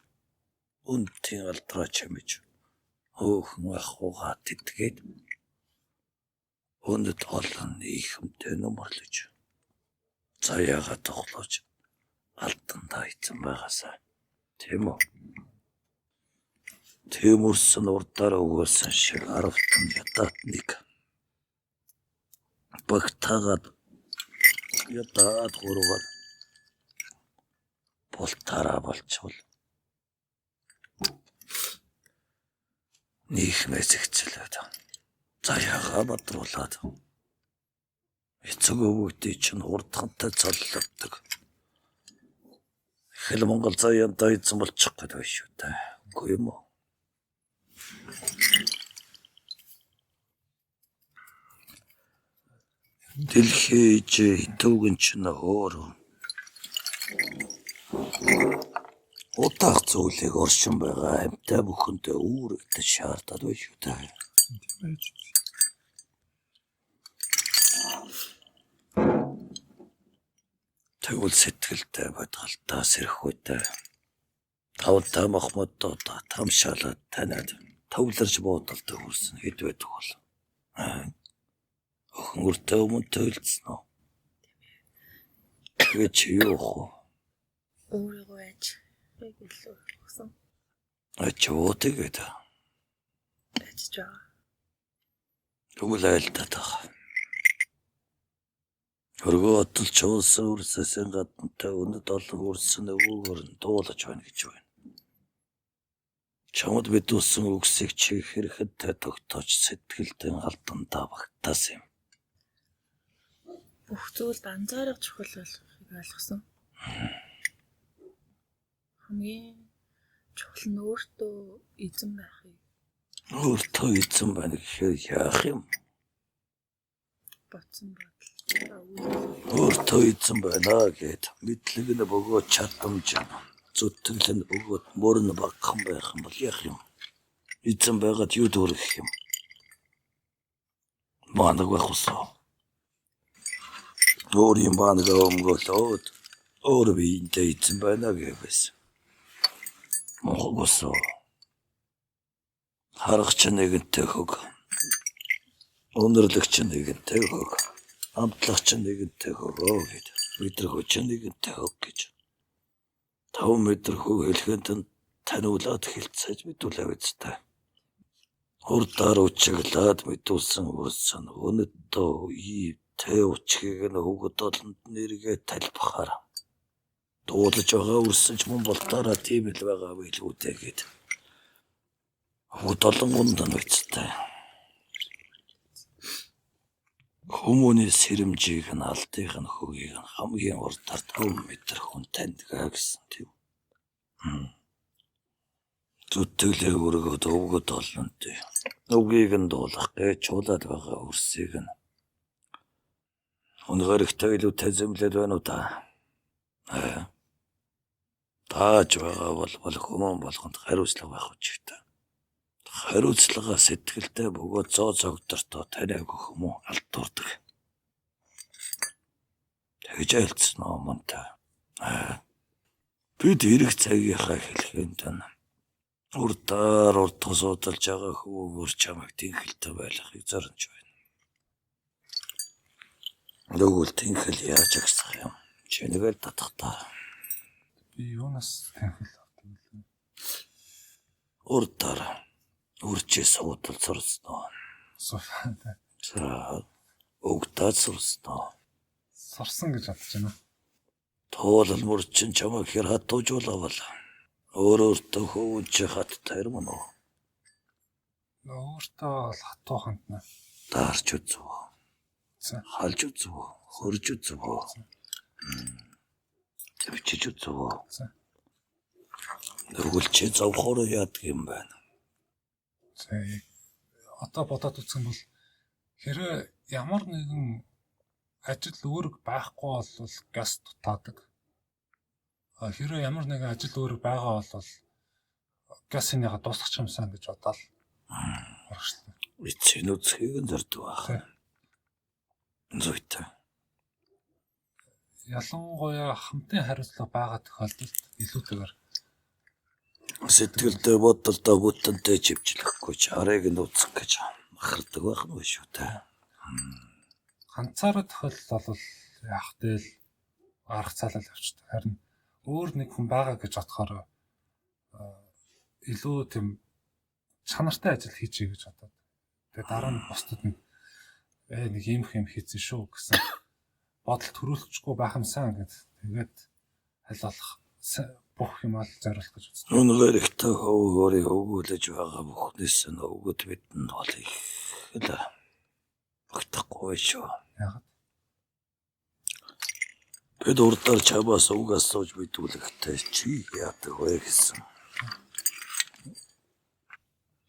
үнтийн алдраа чимэж хөөхөн ахуйгаа тэтгээд өнөд олон ийхэмтэй нөмөрлөж заяагаа тоглож алтандаа эзэн байгаасаа тийм үү? Тэмүүрсэн урдаар өгүүлсэн шиг 10 ятаад нэг багтаагаад ятаад хуруугаар болтаараа болчвол нийгмээс ихцэлээд заяагаа бадруулаад эцэг өвгөдөө чинь урдхантай цоллогддог. Хэл Монгол заяантай эзэн болчих гээд байна шүү дээ. Үгүй юм уу? Дэлхийж хитүүгэн чинь өөр. Утаах зүйлийг оршин байгаа амьтаа бүхэндээ үүрэгдэж шаардаад байна шүү дээ. Тэгвэл сэтгэлтэй бодгалдаа сэрхүүтэй. Тавтай махмоддоо тамшаалаад танаад төвлөрч буудалтай хүрсэн хэд байдаг бол. Охин өртөө өмнө төлцсөн үү? Тэгээд чи юу хөө? өөрийгөө аж яг илүү өгсөн. Ачуу тэгээд Ажиж байгаа. тэгвэл айлтаад байгаа. Өргөө отолч уусан үрсэсэн гадантай өнөд олон үрсэн өвөөр нь дуулаж байна гэж байна. Чамд бид үсэн үгсийг чи хэрхэд тогтоож сэтгэлдээ алдандаа багтаасан юм. Бүх зүйлд анзаарах чухал болохыг ойлгосон. Хамгийн чухал нь өөртөө эзэн байхыг Өөртөө эзэн байна гэхээр яах юм? бодсон бодол. Өөртөө эзэн байна гэд мэдлэг нь бөгөөд чадамж зүтгэл нь бөгөөд мөрн багхан байх юм бол яах юм? Эзэн байгаад юу дөрөх юм? Маанаг байх усаа. Өөрийн маанага өмгөөлөөд өөр биентэй эзэн байна гэвэс. Мохогосоо. Харагч нэгэнтэй хөг. Өнөрлөгч нэгэнтэй хөг. Амтлагч нэгэнтэй хөгөө гэд. Мэдрэгч нэгэнтэй хөг гэж. 5 метр хөг хэлхэнд таниулаад хилцээж мэдүүлээ үстэй. Хурдаар учиглаад мэдүүлсэн үрсэн өнөдөө тэй учгийг нь хөгд олонд нэргээ талбахаар. Дуулж байгаа үрсэж мөн болтаараа тийм л байгаа билгүүтэй гэд. Хөгд олон гундан үстэй. Хүмүүний сэрэмжийг нь алдыг нь хөгийг нь хамгийн урдаар 5 метр хүн таньдгаа гэсэн тийм. Зүтгэлээ өргөд өвгөд олонт. Үгийг нь дуулах гэж чуулаад байгаа үрсийг нь. Унгаарихтай илүү тазимлээд байна уу та? Тааж байгаа бол хүмүүн болгонд хариуцлага байх учиртай. Хариуцлага сэтгэлдээ бөгөөд зоо зогдортой таниаг хүмүүн алдуурдаг. Тэгж айлцсан номонтой. Бид эрэг цагийнхаа хэлхэнд нь урдаар урд тусуудалж байгаа хөвөөр чамайг тэнхэлтэй байлгахыг зорнож байна. Нөгөө тэнхэл яаж агсах юм? Чинэгээр татах та. Би юунаас тэнхэл авдаг вэ? Урдаар үрчээ суудал сурсноо. Сурсан. Өгдөөд сурсноо. Сурсан гэж бодож байна. Тоолол мөрчин чамайг хэр хатуужуулавал. Өөртөө хөвж хаттай юм уу? Өөртөө л хатуу хандна. Даарч үзв. Халж үзв. Хөрж үзв. Төвчж үзв. Тэгвэл чи завхаар яадаг юм байна? Одоо бодоод үзсэн бол хэрэг ямар нэгэн ажил үүрэг байхгүй бол газ дутаадаг. Хэрэг ямар нэгэн ажил үүрэг байгаа бол газынхаа дуусах юмсан гэж бодоол. Оршилно. Эцсийн үзхийг нь зорддог байх. Зүйтэй. Ялангуяа хамтын хариуцлага байгаа тохиолдолд илүүтэйгээр Сэтгэлдээ бодолдоо бүтэнтэй живжлэхгүй ч арыг нь үзэх гэж махардаг байх нь шүү дээ. ганцаараа тохиолдол бол яах тэл арга цаалал авчдаг. Харин өөр нэг хүн байгаа гэж бодохоор илүү тийм чанартай ажил хийчихье гэж бодоод. Тэгээ дараа нь бусдад нь нэг юм хийсэн шүү гэсэн бодол төрүүлчихгүй байх юмсан гэд. Тэгээд аль болох бүх юм ал зориулах гэж үздэг. Өнөөр ихтэй өөрийн өгүүлж байгаа бүхнээс нь өгöd бидэнд бол их л багтахгүй шүү. Яагаад? Бид урдаар чамаас үг асууж мэдүүлэхтэй чи яадаг вэ гэсэн.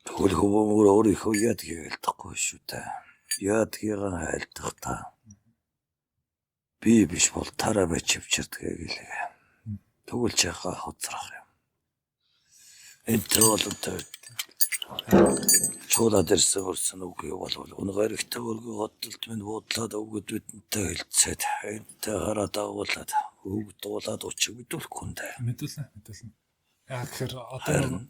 Тэгвэл хүмүүр өөрийнхөө яадгийг айлдахгүй шүү дээ. Яадгийгаа айлдах та. Би биш бол тараа байж чивчэрдгээ гэлээ. Тэгвэл чагаа хоцрох юм. Энд олонтой чуулаад ирсэн өрсөн үгүй бол өнөөр ихтэй өргөө хөдөлт минь буудлаад өгöd бидэнтэй хэлцээд энтэй хараад агуулад өгöd дуулаад учиг мэдүүлэхгүй нэ. Мэдүүлнэ. Яа гэхээр одоо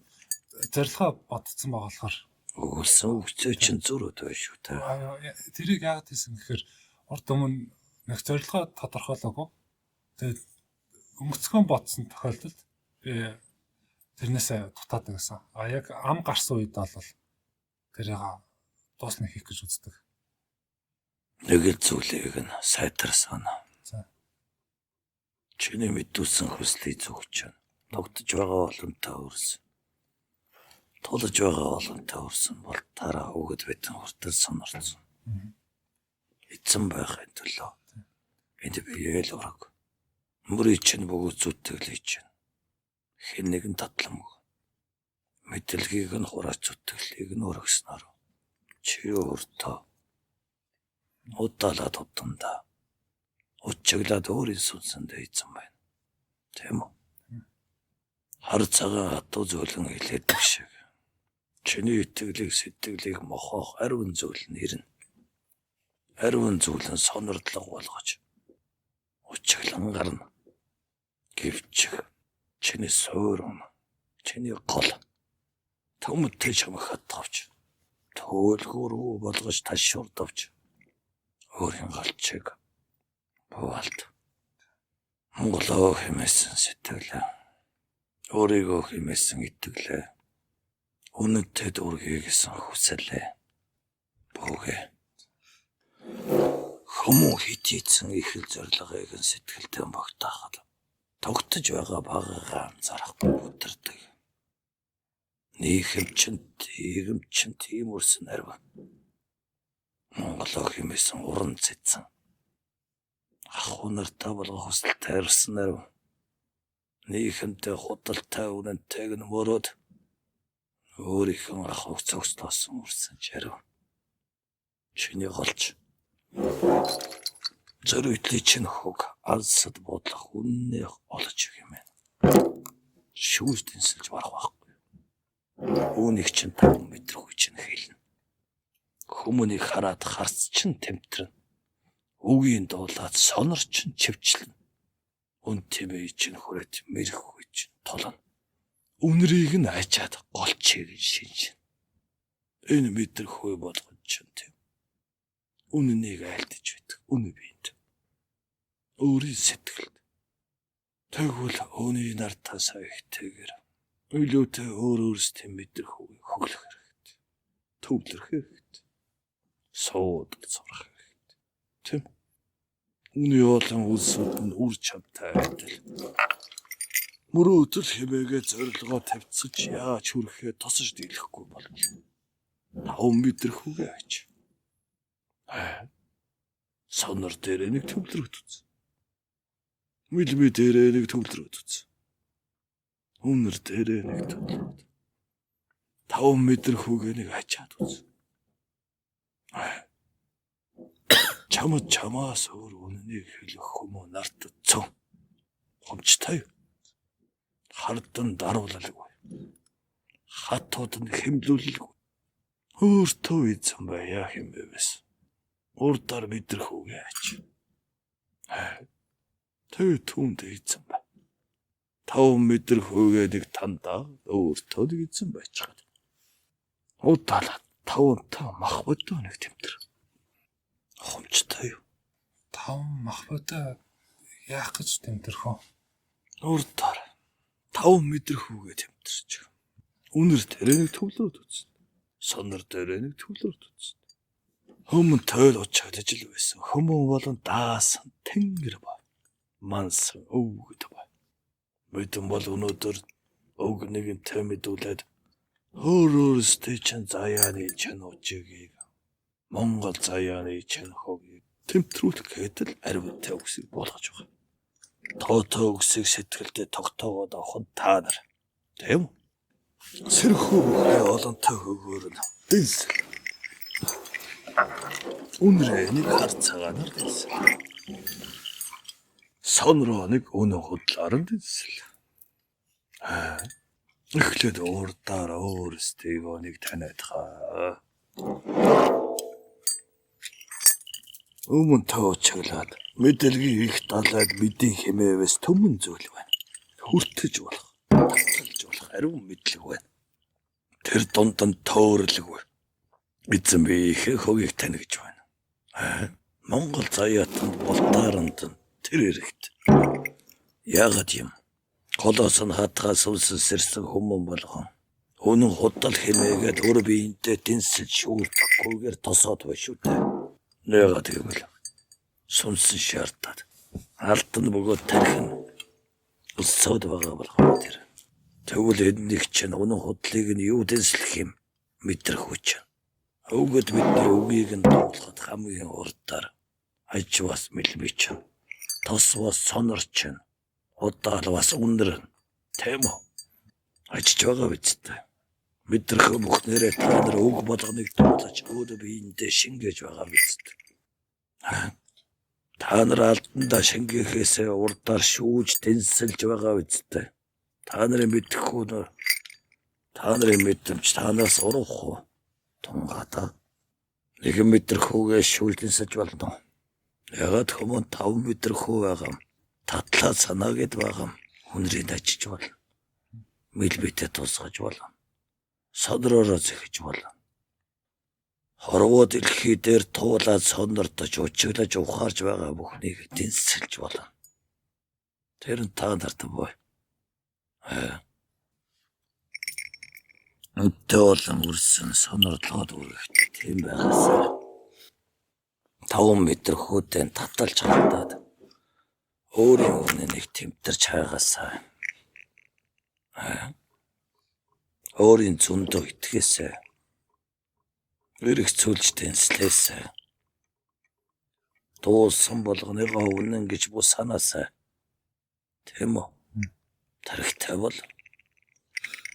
зорилгоо бодсон байгаа болохоор өгсөн үгцээ чинь зөрөөд байна шүү та. Тэрийг яагаад хийсэн гэхээр урд өмнө нэг зорилгоо тодорхойлоогүй. Тэгээд өнгөцгөн бодсон тохиолдолд би тэрнээсээ дутаадаг гэсэн. Яг ам гарсан үед бол тэрийг дуусна хийх гэж үздэг. Нэг л зүйлийг нь сайтарсан. За. Чиний мэдүүлсэн хүслийг зөвч байна. Тогтож байгаа олонтой өрсөн. Тулж байгаа олонтой өрсөн бол тараа өгöd битэн хурдан сонорсон. Эцэн байхын төлөө. Энд биеэл ураг. Мөрий чинь бөгөөд зүтгэлээ чинь. Хэн нэгэн татламг. Мэдлэгийг нь хураач зүтгэлийг нь өргөснөр. Чи өөртөө удаалаад удамда Учиглаад өөрийн сүнсэндээ эзэн байна. Тийм үү? Хар цагаан хатуу зөөлөн хэлээдэг шиг. Чиний итгэлийг, сэтгэлийг мохоох ариун зүйл нэрнэ. Ариун зүйл нь сонирдлого болгож учиглан гарна. Гэвч чиний суурин, чиний гол төмөдтэй чамхад тавч төөлгөөрөө болгож ташуурдавч өөрийн галчиг буулт. Монголоо хэмээсэн сэтгэлээ. Өөрийгөө хэмээсэн итгэлээ. Үнэнтэй дургийг гэсэн хүсэлээ. Бүүгээ. Хүмүүн хитийцэн их л зорилгыг нь сэтгэлдээ багтаахад тогтож байгаа багагаа анзаарахгүй бүтэрдэг. Нийгэмчэнд, ийгэмчэнд тиймэрсэн арив. Монголоо хэмээсэн уран цэцэн. Ахуй нартай болгох хүсэлтэй ирсэн арив. Нийгэмтэй худалтай үнэнтэйг нь мөрөөд өөрийнхөө ахуйг цогцлоосон үрсэн чарав. Чиний голч. Зориудлыг чинь хөг алсад бодлох үннээ олж хэмээн. Шүүс тэнсэлж барах байхгүй. Үүнийг чинь 5 метр хүч нь хэлнэ. Хүмүүнийг хараад харц чинь тэмтрэн. Үгийн дуулаад сонор чинь чивчлэн. Үн тэмээ чинь хүрээд мэрэхгүй чинь толно. Үнрийг нь ачаад голчийг нь шинжин. Энэ мэдрэхгүй болгож чинь тийм. Үннийг айлдаж байдаг. Үнэ биед. Өөрийн сэтгэлд. Тэгвэл өөний нартаас ихтэйгэр. Өглөөтэй өөрөөсөө мэдрэхгүй хөглөх хэрэгтэй. Төвлөрөх хэрэгтэй. Сууд сурах хэрэгтэй. Тийм. Үний олон үлсүүд нь үр чамтай адил. Мөрөөдөл хэмээгээ зорилгоо тавьцаж яаж хүрэхээ тосож дийлэхгүй болж. 5 мэдрэхүүгээ ач. Сонор дээр нэг төвлөрөд үз. Мэлми дээр нэг төвлөрөд үз. Үнэр дээр нэг төвлөрөд. 5 мэдрэхүүгээ нэг ачаад үз. Чамаас өөр үнэнийг хэлэх хүмүүс нарт цон. Хомчтой. Хардан даруулалгүй. Хатууд нь хэмлүүлэлгүй. Өөртөө эзэн байя хэмээвэс. Урдаар мэдрэхүүгээ ач. Тэгээ түнд эзэн бай. 5 мэдрэхүүгээ нэг тандаа өөртөө нэг эзэн байцгаад. Удаалаа 5 та мах бодоо нэг тэмдэр. Хомчтой юу? 5 мах бодоо яах гэж тэмдэрх вэ? Урдаар 5 мэдрэхүүгээ тэмдэрч. Үнэр дээр нэг төвлөрөд үзнэ. Сонор дээр нэг төвлөрөд үзнэ. Хүмүүн тойл учаалж л байсан. Хүмүүн болон даасан тэнгэр бай. Мансан өвгөд бай. Мэдэн бол өнөөдөр өг нэгэнтэй мэдүүлээд өөрөөсөө чинь заяаны чинь учгийг Монгол заяаны чинь хогийг тэмтрүүлэх гэдэл ариутай үгсийг болгож байгаа. Тоотоо үгсийг сэтгэлдээ тогтоогоод авах та нар. Тийм үү? Сэрхүү олонтой хөгөөр нь дэнс. Үнрээ нэг хар цагаанаар дэнс. Сонроо нэг өнө худлаар нь дэнс. Эхлээд урдаар өөрсдийгөө нэг таниадхаа. Өмнө тоочглаад мэдээлгийг их далайд мэдийн хэмээвээс төмөн зүйл байна. Хүртэж болох, татгалж болох ариун мэдлэг байна. Тэр дунд нь төөрөлгүй. Эзэн би их хөгийг танигж байна. Монгол заяатанд болтааранд тэр эрэхт. Яагаад юм? Голоос нь хатгаас үлсэн сэрсэн хүмүүн болгон. Үнэн худал хэмээгээд өр биентэй тэнцэл шүүрдэггүйгээр тосоод байна шүү дээ. Яагаад гэвэл сүнсэн шаардаад алтан бөгөөд тархин өсөөд байгаа болгоо тэр. Тэгвэл эднийг чинь үнэн худлыг нь юу дэнслэх юм мэдрэх хүч. Өвгөд бидний үгийг нь дуулахад хамгийн урдаар ажвас мэлмич. Тос бас сонорч. Удаал бас үнэр. Тийм үү? Ажиж байгаа биз дээ. Мэдрэх бүхнээрээ та нар үг болгоныг дуулаж өөрөө биендээ шингээж байгаа биз дээ. Та нар алдандаа шингээхээсээ урдаар шүүж дэнсэлж байгаа үсттэй. Та нарын мэдэхгүй нөө. Та нарын мэдрэмж танаас урах уу? Тунгата. Нэгэн мэдрэхүүгээ шүүлдэнсэж болно. Ягаад хүмүүн 5 мэдрэхүү байгаа юм. Татлаа санаа гэд байгаа юм. Хүнрийн ажиж болно. Мэлбитэ тусгаж болно. Сонророо зэхэж болно. Хорвоо дэлхий дээр туулаад сонордож учиглаж ухаарж байгаа бүхнийг дэнсэлж болно. Тэр нь та нарт бой. Өдөө болон үрсэн сонордлогод үргэлт тийм байгаасаа. 5 метр хүүдэн таталж хандаад өөрийн үнэ нэг тэмтэрч хайгаасаа. Өөрийн зөндөө итгээсээ. Эрэх цүлж дэнслээсээ. Дуусан болгоныгоо үнэн гэж бус санаасаа. Тийм үү? Тарихтай бол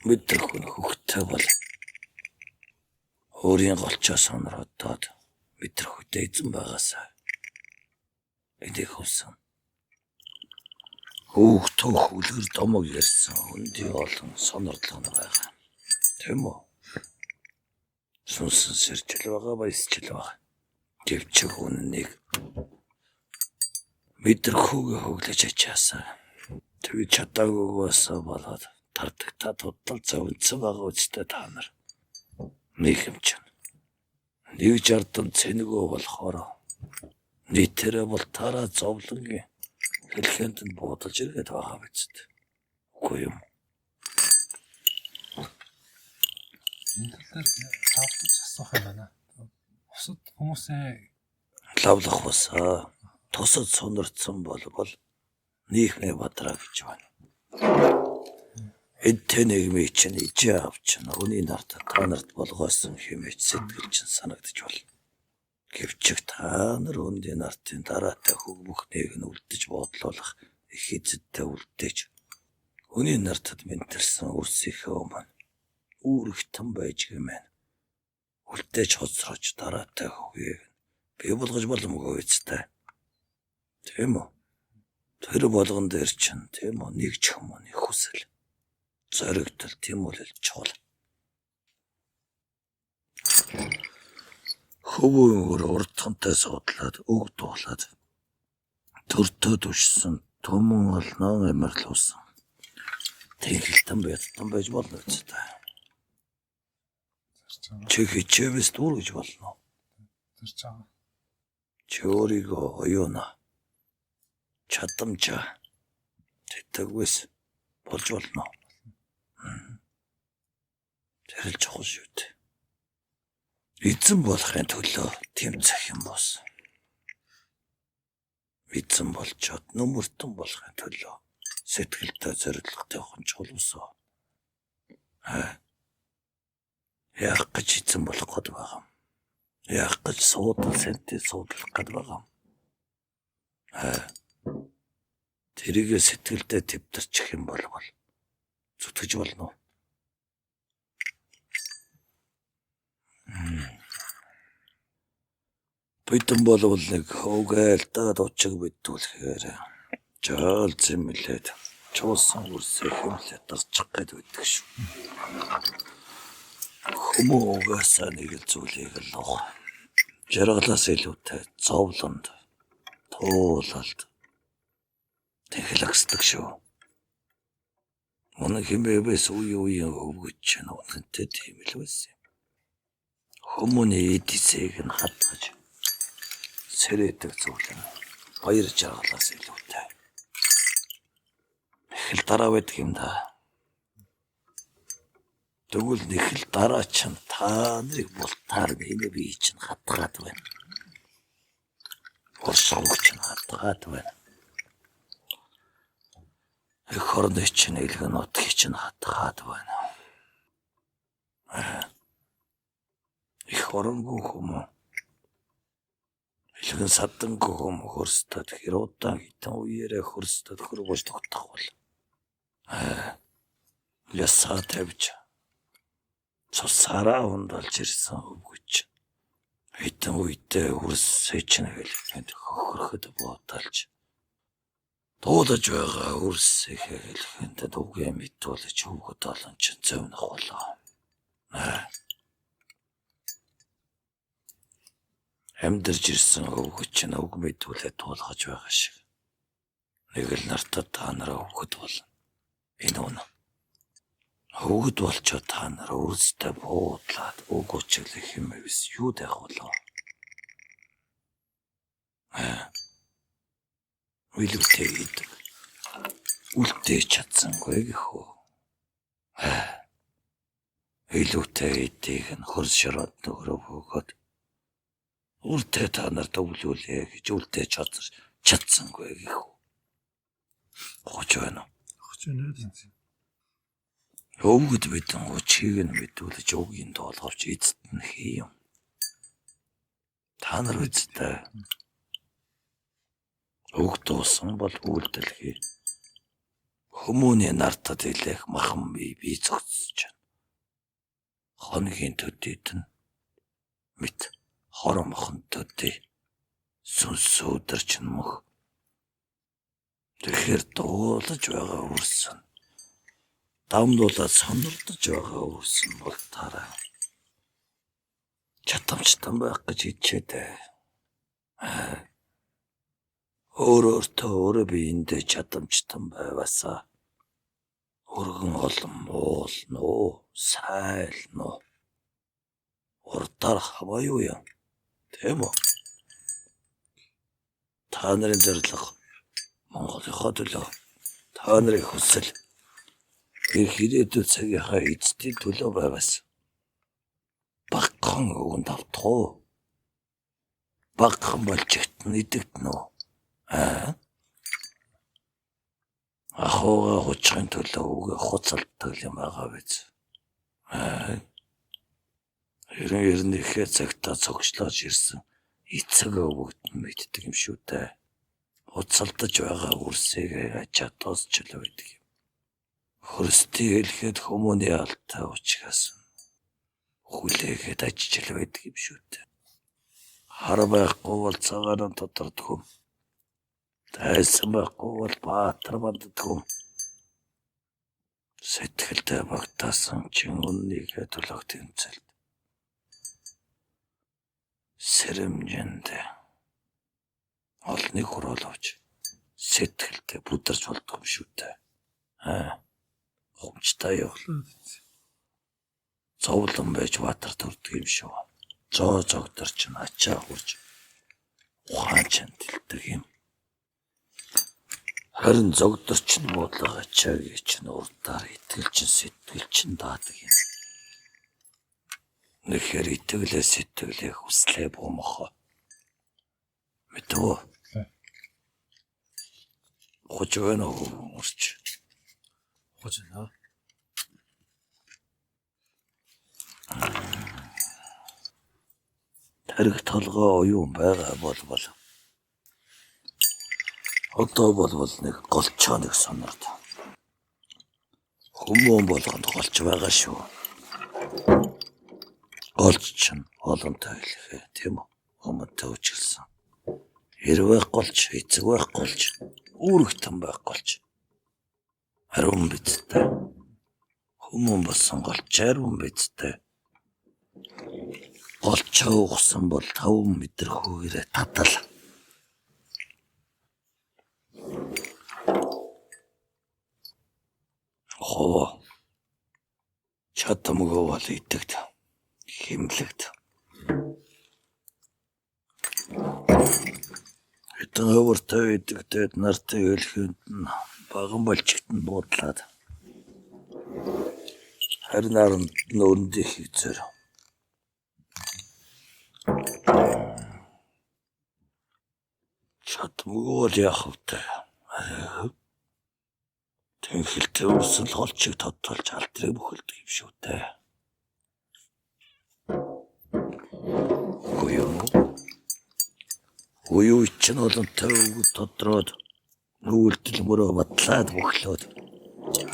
мэдрэх хүн хөхтэй бол өөрийн голчоо сонродоод мэдрэх үедээ эзэн байгаасаа. Энийг хүсэн. Хөөхтөө хүлгэр домог ярьсан хүндий олон сонордлого байгаа. Тийм үү? Сүнсэн сэрчил байгаа ба эсчил байгаа. Гэвчих үннийг мэдрэхүүгээ хөглөж ачаасаа. Тэгж чадаагүйгээс болоод тардагтаа тодтол зовлцсон байгаа үстэй та нар. Нийгэмч. Нэг жардан цэнэгөө болохоор нийтээрээ бол тараа зовлонгийн хэлхэнд нь буудалж ирээд байгаа биз дээ. Үгүй юм. Энэ талаар савлж асуух юм байна. Бусад хүмүүсээ Лавлах босаа. Тусад сонирдсон болбол нийгмээ бадраа гэж байна. Эдтэй нийгмийн чинь ижээ авч өнөөний нарт та нарт болгоосон хэмээж сэтгэл чинь санагдаж байна. Гэвчих та нар өнөөний нартын дараатай хөгмөхнийг нь үлдэж бодлуулах их эзэдтэй үлдээж өнөөний нартад мэнтэрсэн үрсийнхээ өмнө үүрэгтэн байж гэмээр үлдээж хоцрооч дараатай хөгийг бий болгож боломгүй үстэй. Тийм үү? Тэр болгон дээр чинь тийм үү нэг ч хүмүүний хүсэл зоригтол тэмүүлэл чухал. Хөвөн урдхантай судлаад өг дуулаад төртөө түшсэн төмөн олноо амарлуулсан. Тэгэлтэн байтан байж болно ч та. Чи хичээвэс дүүргэж болно. зэрч байгаа. Чи өөрийгөө оюуна. Чадамжаа тэтгвэс болж болно. Тэр л чухал шүү дээ. Эзэн болохын төлөө тэмцэх юм бос. Эзэн болчоод нүмертэн болохын төлөө сэтгэлдээ зориглоготой хон чухал усоо. Яах гэж эзэн болох гээд байгаа юм. Яах гэж суудал сэнтээ суудлах гээд байгаа юм. Тэрийгэ сэтгэлдээ төвтөрчих юм бол зүтгэж болно. Бидэн болвол нэг хөөгэлдээд учиг битүүлэхээр жаал зэмлээд чуусан үрсээ хэмлээд дарчих гээд байдаг шүү. Хүмүүн угаасаа нэг л зүйлийг л нох. Жаргалаас илүүтэй зовлонд туулалд тэхэлэгсдэг шүү. Өнө хэмээвээс үеийн өвгөж чинь үнэнтэй тийм л байсан юм. Хүмүүний эдисийг нь хатгаж сэрээдэг зүйл нь баяр жаргалаас илүүтэй. Их л дараа байдаг юм да. Тэгвэл их л дараа чинь та нарыг бултаар нэ би чинь хатгаад байна. Оршууч нь хатгаад байна. Их хорны чинь илгэн нутгийг чинь хатгаад байна. Их хоронгүй хүмүүс илгэн садангүй хүмүүс хөрсдөд хэр удаан хитэн үеэрээ хөрсдөд хөргөж тогтох бол. Ясаа тавьж цусараа ундалж ирсэн өвгөч. Хэдэн үедээ үрс сэчнэ хэлэхэд хохироход бодолж дуулаж байгаа үрс хэлэхэд үгээ мэдүүлж хөвгөд олон ч зөвнөх болоо. Амьдарч ирсэн хөвгөд чинь үг мэдүүлээд туулгаж байгаа шиг. Нэг л нартаа та нараа хөвгөд болно. Энэ үнэ. Хөвгөд болчоо та нараа үрстэй буудлаад үг өчөглөх юм эвс юу дэх болоо. Үйлүүтэй идэг. Үлдээж чадсангүй гэх үү. Үйлүүтэй идийг нь хөрс шороод нөхрөө бөгөөд үртэй та нарт өвлүүлээ гэж үлдээж чадсангүй гэх үү. Хож байна уу? Хож байна. Өвгөд бидэн учийг нь мэдүүлж өвгийн доолговч эцэд нь хий юм. Та нар үсттэй. Өг дуусан бол үйлдэлхий. Хүмүүний нартад илэх махан бие зогсож байна. Хоногийн төдийд нь мэд хоромхон төдий сүнс өдөрч мөх. Тэгэхээр дуулаж байгаа үрсэн. Дамдуулаад сонирдож байгаа үрсэн бол тараа. Чатамчтан байх гэж хичээдээ. Өөрөөртөө биендээ чадамжтан байвасаа өргөн олон муулно, сайлно. Урдаар хаваа юу юм? Тэм үү? Та нарын зорилго Монголынхоо төлөө та нарын хүсэл их ирээдүйн цагийнхаа эцдийн төлөө байвас. Багхан өгөнд автах уу? Багхан болж ихтэн идэгдэн үү? Ахуйгаа хучхын төлөө үгээ хуцалдаг юм байгаа биз. Эрнийхээ цагтаа цогцлоож ирсэн эцэг өвгөд нь мэддэг юм шүү дээ. Хуцалдаж байгаа үрсийг ачаа тоосч л байдаг юм. Хөрстий хэлэхэд хүмүүний алтай учраас хүлээгээд ажиж л байдаг юм шүү дээ. Хар байхгүй бол цагаан тодордог юм. Тайсан байхгүй бол баатар банддаг. Сэтгэлдээ багтаасан чин үннийхээ төлөв тэмцэлд. Сэрэмжэнд олныг хуруулж сэтгэлдээ бүдэрч болдог юм шүү дээ. Хумчтай юу. Зовлон байж баатар төрдөг юм шүү. Зоо зогдор ч ачаа хурж ухаан ч тэлдэг юм. Харин зогдорч нь муудлага ачааг чинь урдаар итгэлчин сэтгэлчин даадаг юм. Нэхэр итгэлээ сэтгэлээ хүслээ бомохо. Мэдвэ. Хож байна уу урч. Хож байна. Тарих толгой оюун байгаа болбол. Одоо болвол нэг голчоо нэг сонорд. Хүмүүн болгонд голч байгаа шүү. Голч чинь олонтой хэлэхээ тийм үү? Хүмүүнтэй үчилсэн. Хэрвээ голч, эцэг байх голч, үүрэгтэн байх голч. Ариун бидтэй. Хүмүүн болсон голч ариун бидтэй. Голчоо угсан бол 5 метр хүүгээрээ татал. Чадамгүй бол идэгд, химлэгд. Хэдэн хөвөртэй идэгдээд нартай хэлхэнд нь баган болчихт нь буудлаад. Харин аранд нь өрөндөө хийцээр. Чадамгүй бол яах вэ? Тэнхэлтэй өрсөл холчиг тодтолж алтрыг бүхэлдэг юм шүү дээ. Уюу чинь олонтой өгд тодроод нүгэлдэл мөрөө батлаад бүхлөөд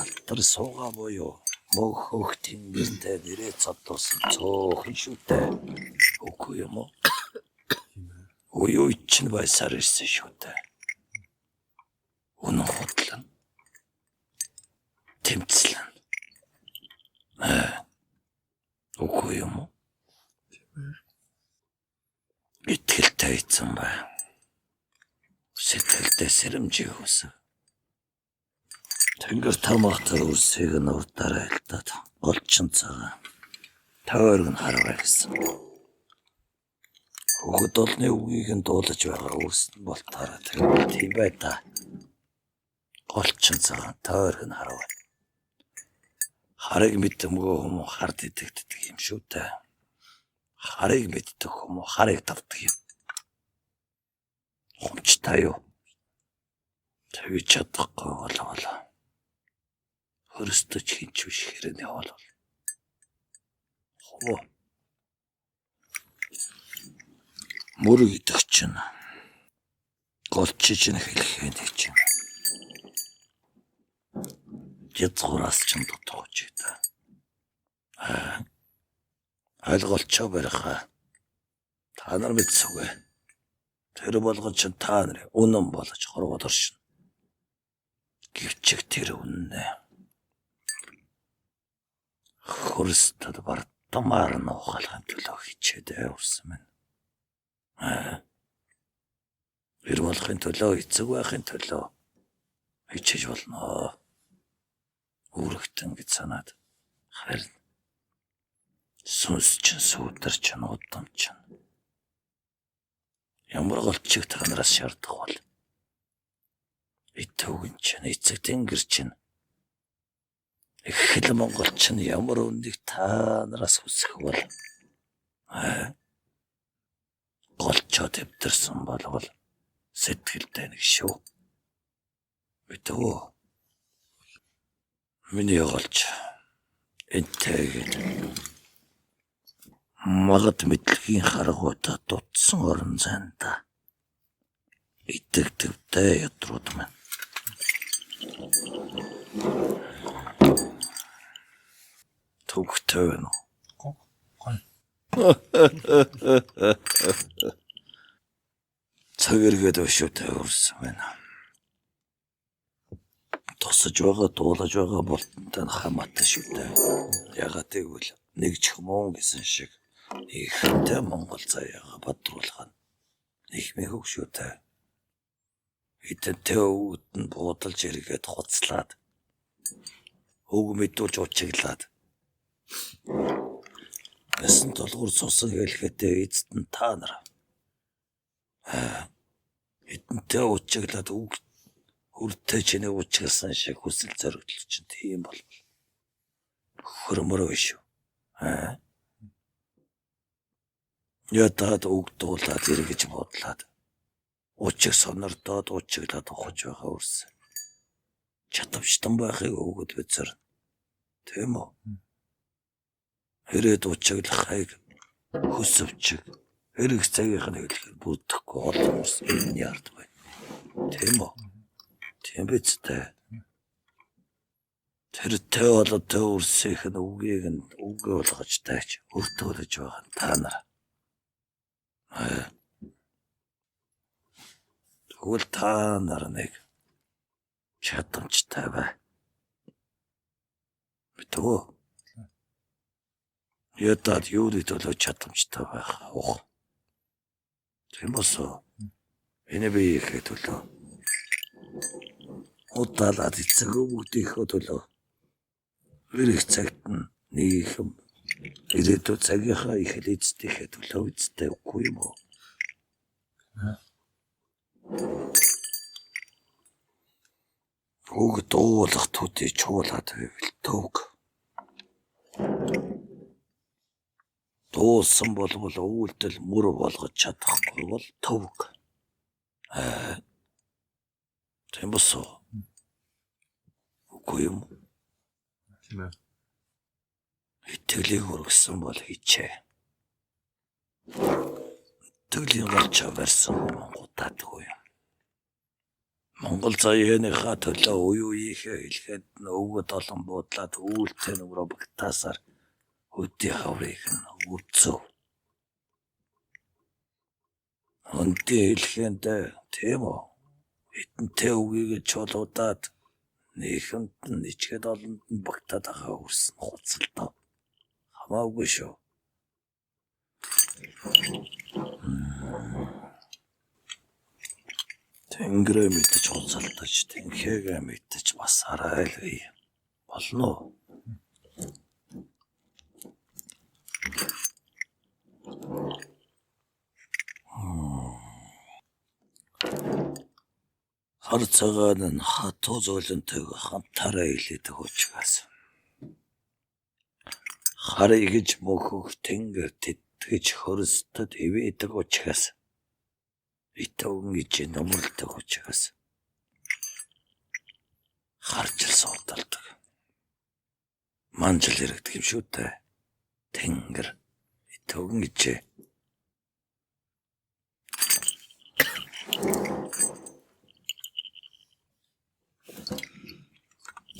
алтар суугаа буюу мөх хөх тэнгэртэй нэрээ цодуулсан цөөхөн шүү дээ. Үгүй юм уу? Уюу чинь байсаар ирсэн шүү дээ. Үнэн худлан. Тэмцлэн. Үгүй юм уу? Итгэлтэй эзэн бай. Сэтгэлдээ сэрэмжийг хүсэ. Тэнгэр тамхтай үрсийг нь урдаараа илтаад голчин цагаан тойрог нь харваа гэсэн. Хөгд олны үгийг нь дуулаж байгаа үрсэн бол тараа тийм бай та. Голчин цагаан тойрог нь харваа. Харыг мэдэмгүй хүмүүс хард итгэдэг юм шүү дээ. Харыг мэддэг хүмүүс харыг тавдаг юм. Хомчтай юу? Тэгж чадахгүй болоо. Хөрстөж хинч биш хэрэг явал. Хоо. Мөрөг идэх чинь. Голчиж хэлэхэд чинь. Язгуураас ч дутгаж байта. Ойлголцоо бариха. Та нар мэдсүгэ. Тэр болгон ч та нарын үнэн болж хорвоод оршин. Гэвчиг тэр үннэ. Хөрсtöд бартамаар нь ухаалгын төлөө хичээд явсан байна. Тэр болохын төлөө эцэг байхын төлөө хичээж болно. Үүрэгтэн гэж санаад харин сүнс чинь сүудэр чинь удам чинь ямар голчиг та нараас шаардах бол итүүгэн чинь эцэг тэнгэр чинь их л Монгол чинь ямар үнийг та нараас хүсэх бол голчоо дэвтэрсэн болвол сэтгэлдээ нэг шүү. Битүү миний голч энтэйг магад мэдлэгийн харгуудаа дутсан орон зайнда итгэвтэй ядрууд маань. Төгтөө байна уу? Цагэргээд өшөөтэй өрсөн байна. Тосож байгаа, дуулаж байгаа болтонтой хамаатай шүү дээ. Ягаад гэвэл нэг ч хүмүүн гэсэн шиг ихэнтэй Монгол заяага бодруулах нь ихмээ хөвшөөтэй. Хитэнтэй өвд нь буудалж эргээд хуцлаад өг мэдүүлж учиглаад эсэн толгор сусан хэлэхдээ эцэд нь та нар хитэнтэй учиглаад өг хүртээ чиний училсан шиг хүсэл зоригдол чинь тийм бол хөрмөр биш үү? Ятад өгдүүлээд эргэж бодлаад учиг сонордоод учиглаад ухаж байгаа үрс. Чатавчтан байхыг өгöd бизэр. Тийм үү? Хэрэг учиглах хайг хөсөвчг эрэг цагийнх нь хэлэхэд бүрдэхгүй олон үрс энэ ярд бай. Тийм үү? Тийм биз дээ. Тэр болоод үрсийнх нь үгийг нь үгээ болгож таач өртөөлөж байгаа та нар. Тэгвэл та нар нэг чадамжтай бай. Битүү. Ятад юуны төлөө чадамжтай байх уу? Тийм босоо. Энэ би их төлөө. Удалаад эцэг өвгдийнхөө төлөө. Эрэх цагт нь нэг юм ирээдүйн цагийнхаа их эцдийнхээ төлөө үстэй үгүй юм уу? Уг дуулах төдий чуулаад байвал төг. Дуусан болвол өвөлдөл мөр болгож чадахгүй бол төг. Тийм босоо. Үгүй юм. Тийм ээ. Итгэлийг өргөсөн бол хийчээ. Итгэлийн голчоо барьсан гутаадгүй юм. Монгол заяаныхаа төлөө үеийнхээ хэлэхэд нөгөөд олон буудлаад үүлтэй нүрөө багтаасаар өдий хаврыг нь үзв. Үнтэй хэлэхэндээ тийм үү? Эдэнтэй үгийг чулуудаад нийгэмд нь ичгээд олонд нь багтаад байгаа үрсэн хуцалдаа. Хамаагүй шүү. Тэнгэрээ мэдэж хуцалдаж, тэнхээгээ мэдэж бас арайлгая. Болно уу? Хар цагаан нь хатуу зөөлөнтэйг хамтаараа илээдэг учраас харыг гэж мөхөх тэнгэр тэтгэж хөрсдөд ивэдэг учраас итэн гэж нөмөлдөг учраас харж л суудалдаг. Манжил ирэгдэг юм шүү дээ. Тэнгэр итэн гэж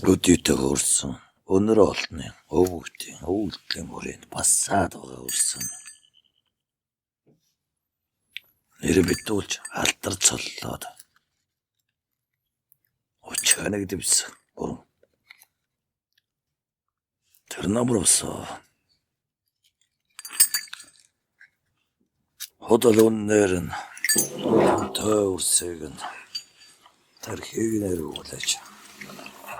өдөртөг өрсөн өнөр олны өвгтийн өвөлтлийн мөрөнд басаад байгаа өрсөн. Нэр битүүлж алдар цоллоод очханыг дэвсэн бүрэн тэр намросоо хотол өннөр нь төөрсөг нь тэр хийгнэр үлээж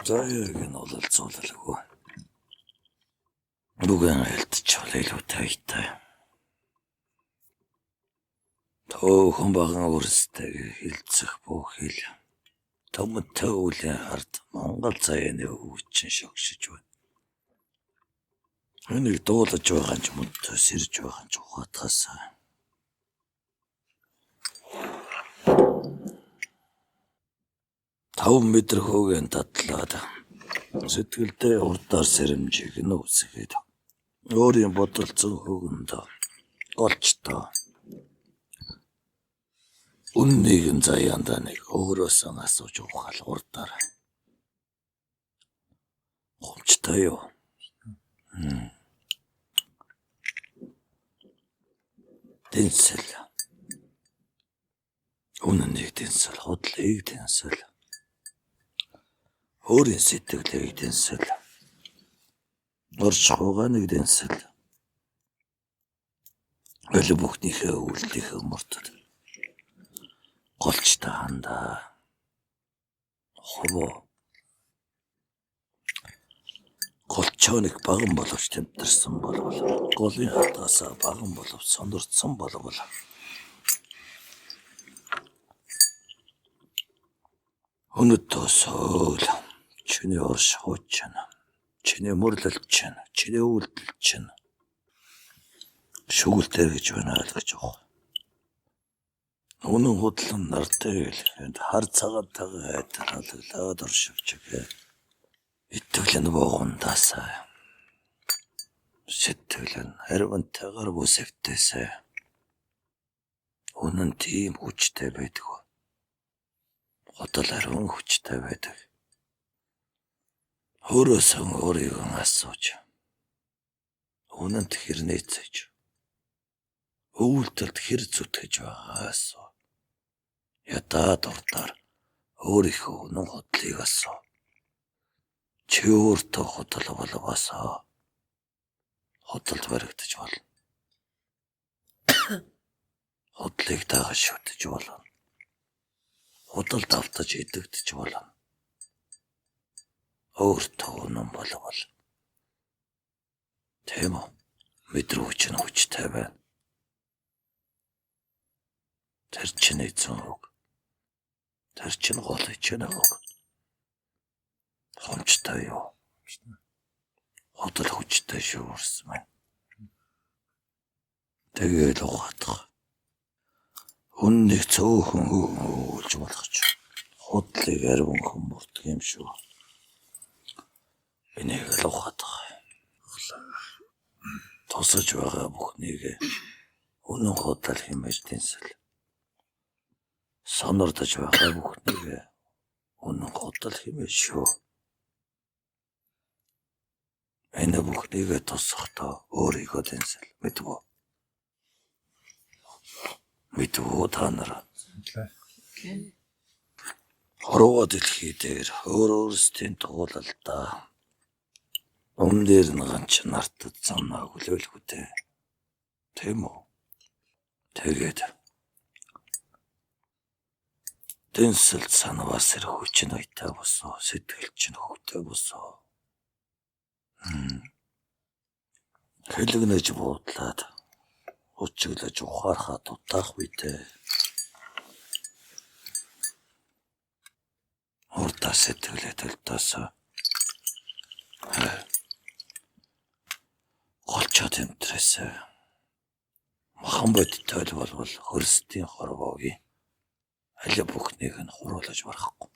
заяаг нь ололцоололгүй. Бүгэн айлтчвал илүү тайтай. Тоохон баган өрстэйг хилцэх бүх хил. Томтой үлийн хард Монгол цаяаны өвчин шогшиж байна. Энийг дуулаж байгаа ч мөнтөө сэрж байгаа ч ухаатгасаа. Тав метр хөөгийн татлаад сэтгэлдээ урдаар сэрэмжийг нь үсгээд өөрийн бодолцоо хөгөнд олчтоо үннийг нь заяандаа нэг өөрөөсөө асууж ухаал урдаар хомчтой юу? Дэнсэл үннийг дэнсэл хотлыг дэнсэл өөрийн сэтгэлийг дэнсэл орч хугааныг дэнсэл өл бүхнийхээ үйлдэлээ мөртөд голчтой хандаа ховоо голчоныг баган боловч тэмтэрсэн болвол голын хатаасаа баган боловч сондорцсон болвол өнөдөө соол чиний орш хуучна чиний мөрлөл чинь чиний үйлдэл чинь шүглтэр гэж байна ойлгож байгаа. Үнэн худлан нартай хэлэхэд хар цагаатайгаа адил халаглаад оршивч гээ. Итгэл нь богондасаа. Сэтгэл нь харвантайгаар бүсэвтэсэ. Үнэн тийм хүчтэй байдаг. Хотол харван хүчтэй байдаг. Өөрөөсөө өөрийгөө асууж. Үнэнд хэр нээцэж. Өвөлтөлд хэр зүтгэж байгаа асуу. Ядаад урдаар өөрийнхөө үнэн хотлыг асуу. Чи өөртөө хотол боловасаа хотолд баригдаж болно. Хотлыг дагаж шүтэж болно. Хотолд автаж идэгдэж болно. Өөртөө үнэн боловол. Тийм үү? Мэдрүүч нь хүчтэй байна. Тэр чинь эзэн үг. Тэр чинь гол ичнэ үг. Хомчтой юу? Хотол хүчтэй шүү урсан байна. Тэгээд ухаадах. Үннийг цөөхөн хөвүүлж болох ч хотлыг арван хүн мурдаг юм шүү. Энийг л ухаадах. Тусаж байгаа бүхнийг үнэн хотол хэмээж тэнсэл. Сонордож байгаа бүхнийг үнэн хотол хэмээж шүү. Энэ бүхнийг тусахдаа өөрийгөө тэнсэл мэдв үү? мэдвүү та нар. Лээ. Хорвоо дэлхий дээр өөрөөсдийн туулалдаа дээр нь ганч нартад замнаа хүлээлгүй дээ. Тийм үү? Тэгээд тэнсэлт санаваас хүчин ойтай босоо, сэтгэл чинь хөвтэй босоо. Хэлэгнэж буудлаад учиглаж ухаархад утаах үедээ урдаа сэтгэлээ төлтөөсөө голчоод энтрээсээ махан бодтой болвол хөрсдийн хорвоогийн аля бүхнийг нь хуруулж барахгүй.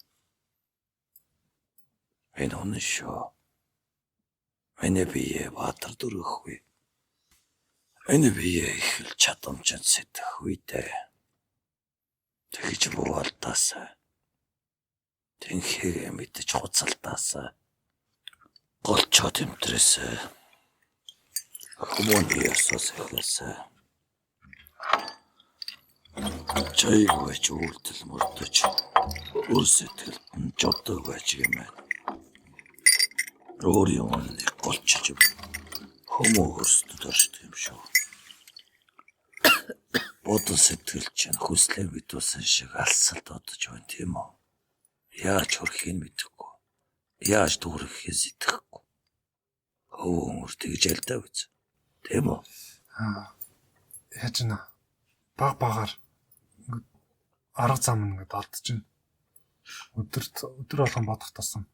Энэ үнэн шүү. Миний бие баатар дүрхгүй. Энэ бие их л чадамжтай сэтгэх үедээ тэгж бууалдаасаа тэнхээ мэдэж хуцалдаасаа голчоод энтрээсээ хүмүүний ясаас эхлэсээ чайг байж үйлдэл мөрдөж өр сэтгэлд нь жовдог байж гэмээр өөрийн үннийг голчиж хүмүүс хөрсдөд оршдог юм шүү. Бодол сэтгэл чинь хүслээ мэдүүлсэн шиг алсалд одож байна тийм үү? Яаж хөрхийг мэдэхгүй. Яаж дүүрэхээ сэтгэхгүй. Өөр тэгж ялдаа биз. Тийм үү? Яаж нэ? Багаар арга зам ингээд алдчихна. Өдөр болгон бодох тасан.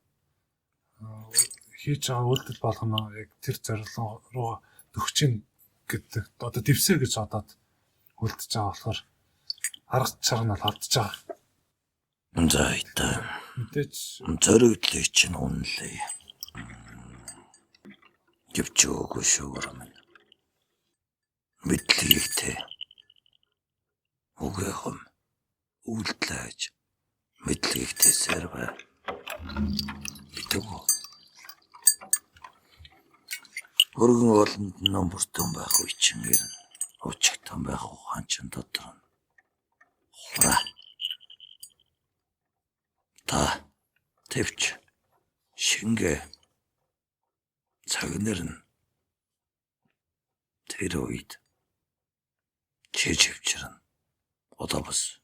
Хийж байгаа үйлдэл болгоно яг тэр зорилго руу нөхчин гэдэг одоо дэвсэ гэж одоод үлдэж байгаа болохоор арга чарга нь алдж байгаа. Зайтай. Мэдээж Зориглыг чинь үнэлээ. Гэвчөөгүй шүүгэр минь. Мэдлэгтэй. Угэхом үйлдэлж мэдлэгтэй сэрвэ. Итгүү. Өргөн олонд номбортон байх үе чинь ирнэ. Учигтан байх ухаан чинь дотор нь. Хура. Та төвч шингэ цаг нэрн тэр үед чиживчрэн одообс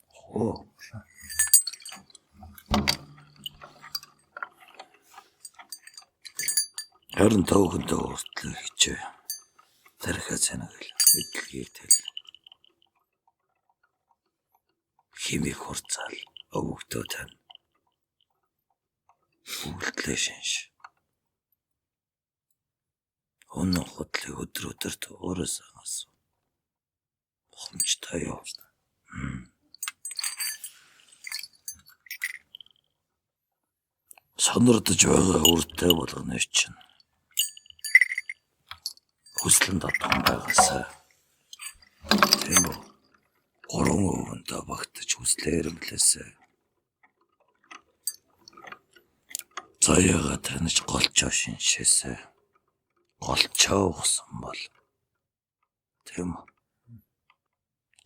хоо харин тоохондоо уртлаа хичээ тархиа цанагэл мэдлэгийг тэл химик хурцаал өвгтөө тань үйлдэлээ шинж өнөө хотлыг өдрөдөрт өөрөөс агаас хомчтой яв. Сонирдож байгаа үрдээ болгоно чинь хүслэн татхан байгаасаа тийм үү 3 өвөндө багтаж хүслээ эрэмлээсээ заяага таних голчоо шиншээсээ голчоо угсан бол тийм үү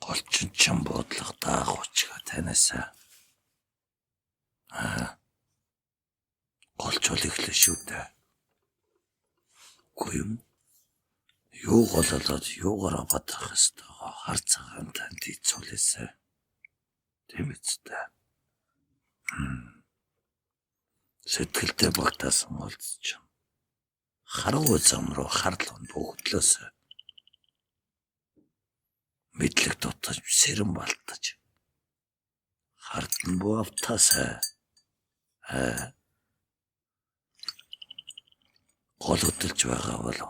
голчин чам бодлого даах учгаа таниасаа голчол ихлэ шүү дээ. Үгүй юм. Юу гололоод юугаараа бадрах ёстой хар цагаан танд ийцүүлээсэ. Тийм үстэй. Сэтгэлдээ багтаасан болцч. Харуу зам руу харлуун бөгдлөөсө. Мэдлэг дутаж сэрэн балтаж. Хартан буавтасаа. Гол хөдөлж байгаа бол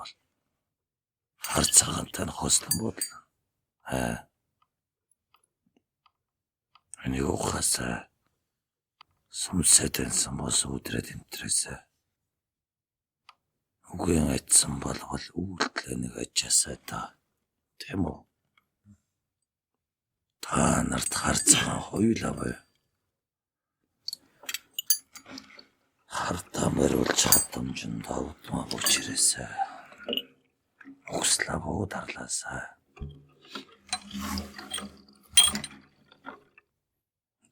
хар цагаантай хослон бодлоо. Энийг ухасаа сүмсэдэн самос өдрөд энтрэсэ. Үгүй айтсан болвол үйлдэл нэг ачаасаа та. Тийм үү? Та нарт хар цагаан хоёулаа бай. Хартаа мөрүүлж хатамжин давтмаа бүчрээсэ. Ухслаа буударлаасаа.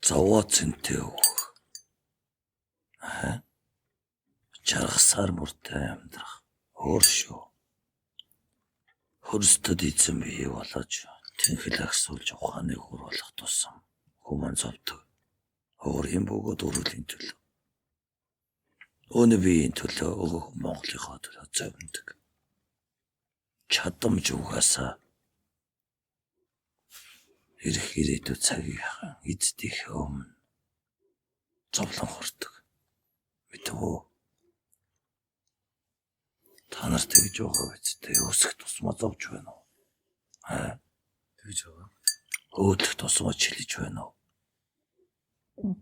зовоо цэнтэй өөх. Чаргасаар мөртэй амьдрах өөр шүү. Хөрсtöд эзэн бий болооч тэнхэл агсуулж ухааныг хуруулах тусам хүмүн зовдөг. Өөрийн бөгөөд өрөөлийн төлөө. Өнөө биеийн төлөө өгөх Монголынхоо төлөө зовдөг. Чадамж угаасаа ирэх ирээдүйд цагийг эздийнхээ өмнө зовлон хордог. Мэдвүү. Та нар тэгж байгаа биз дээ. Өсөх тусмаа зовж байна уу? Тэгж байгаа. Өөдөх тусмаа чилэж байна уу?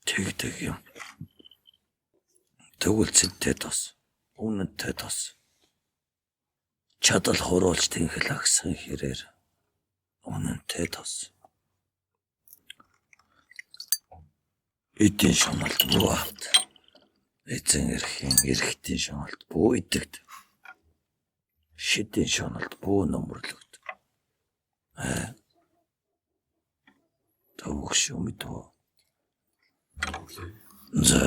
Тэгдэг юм. Тэгвэл цэнтэй тос. Үнэнтэй тос. Чадал хуруулж тэнхэл агсан хэрээр үнэнтэй тос. Эдийн шуналт бүү авт. Эзэн эрхийн эрхтийн шуналт бүү идэгд. Шидийн шуналт бүү нөмрлөгд. Төвөх шүү мэдвүү. За.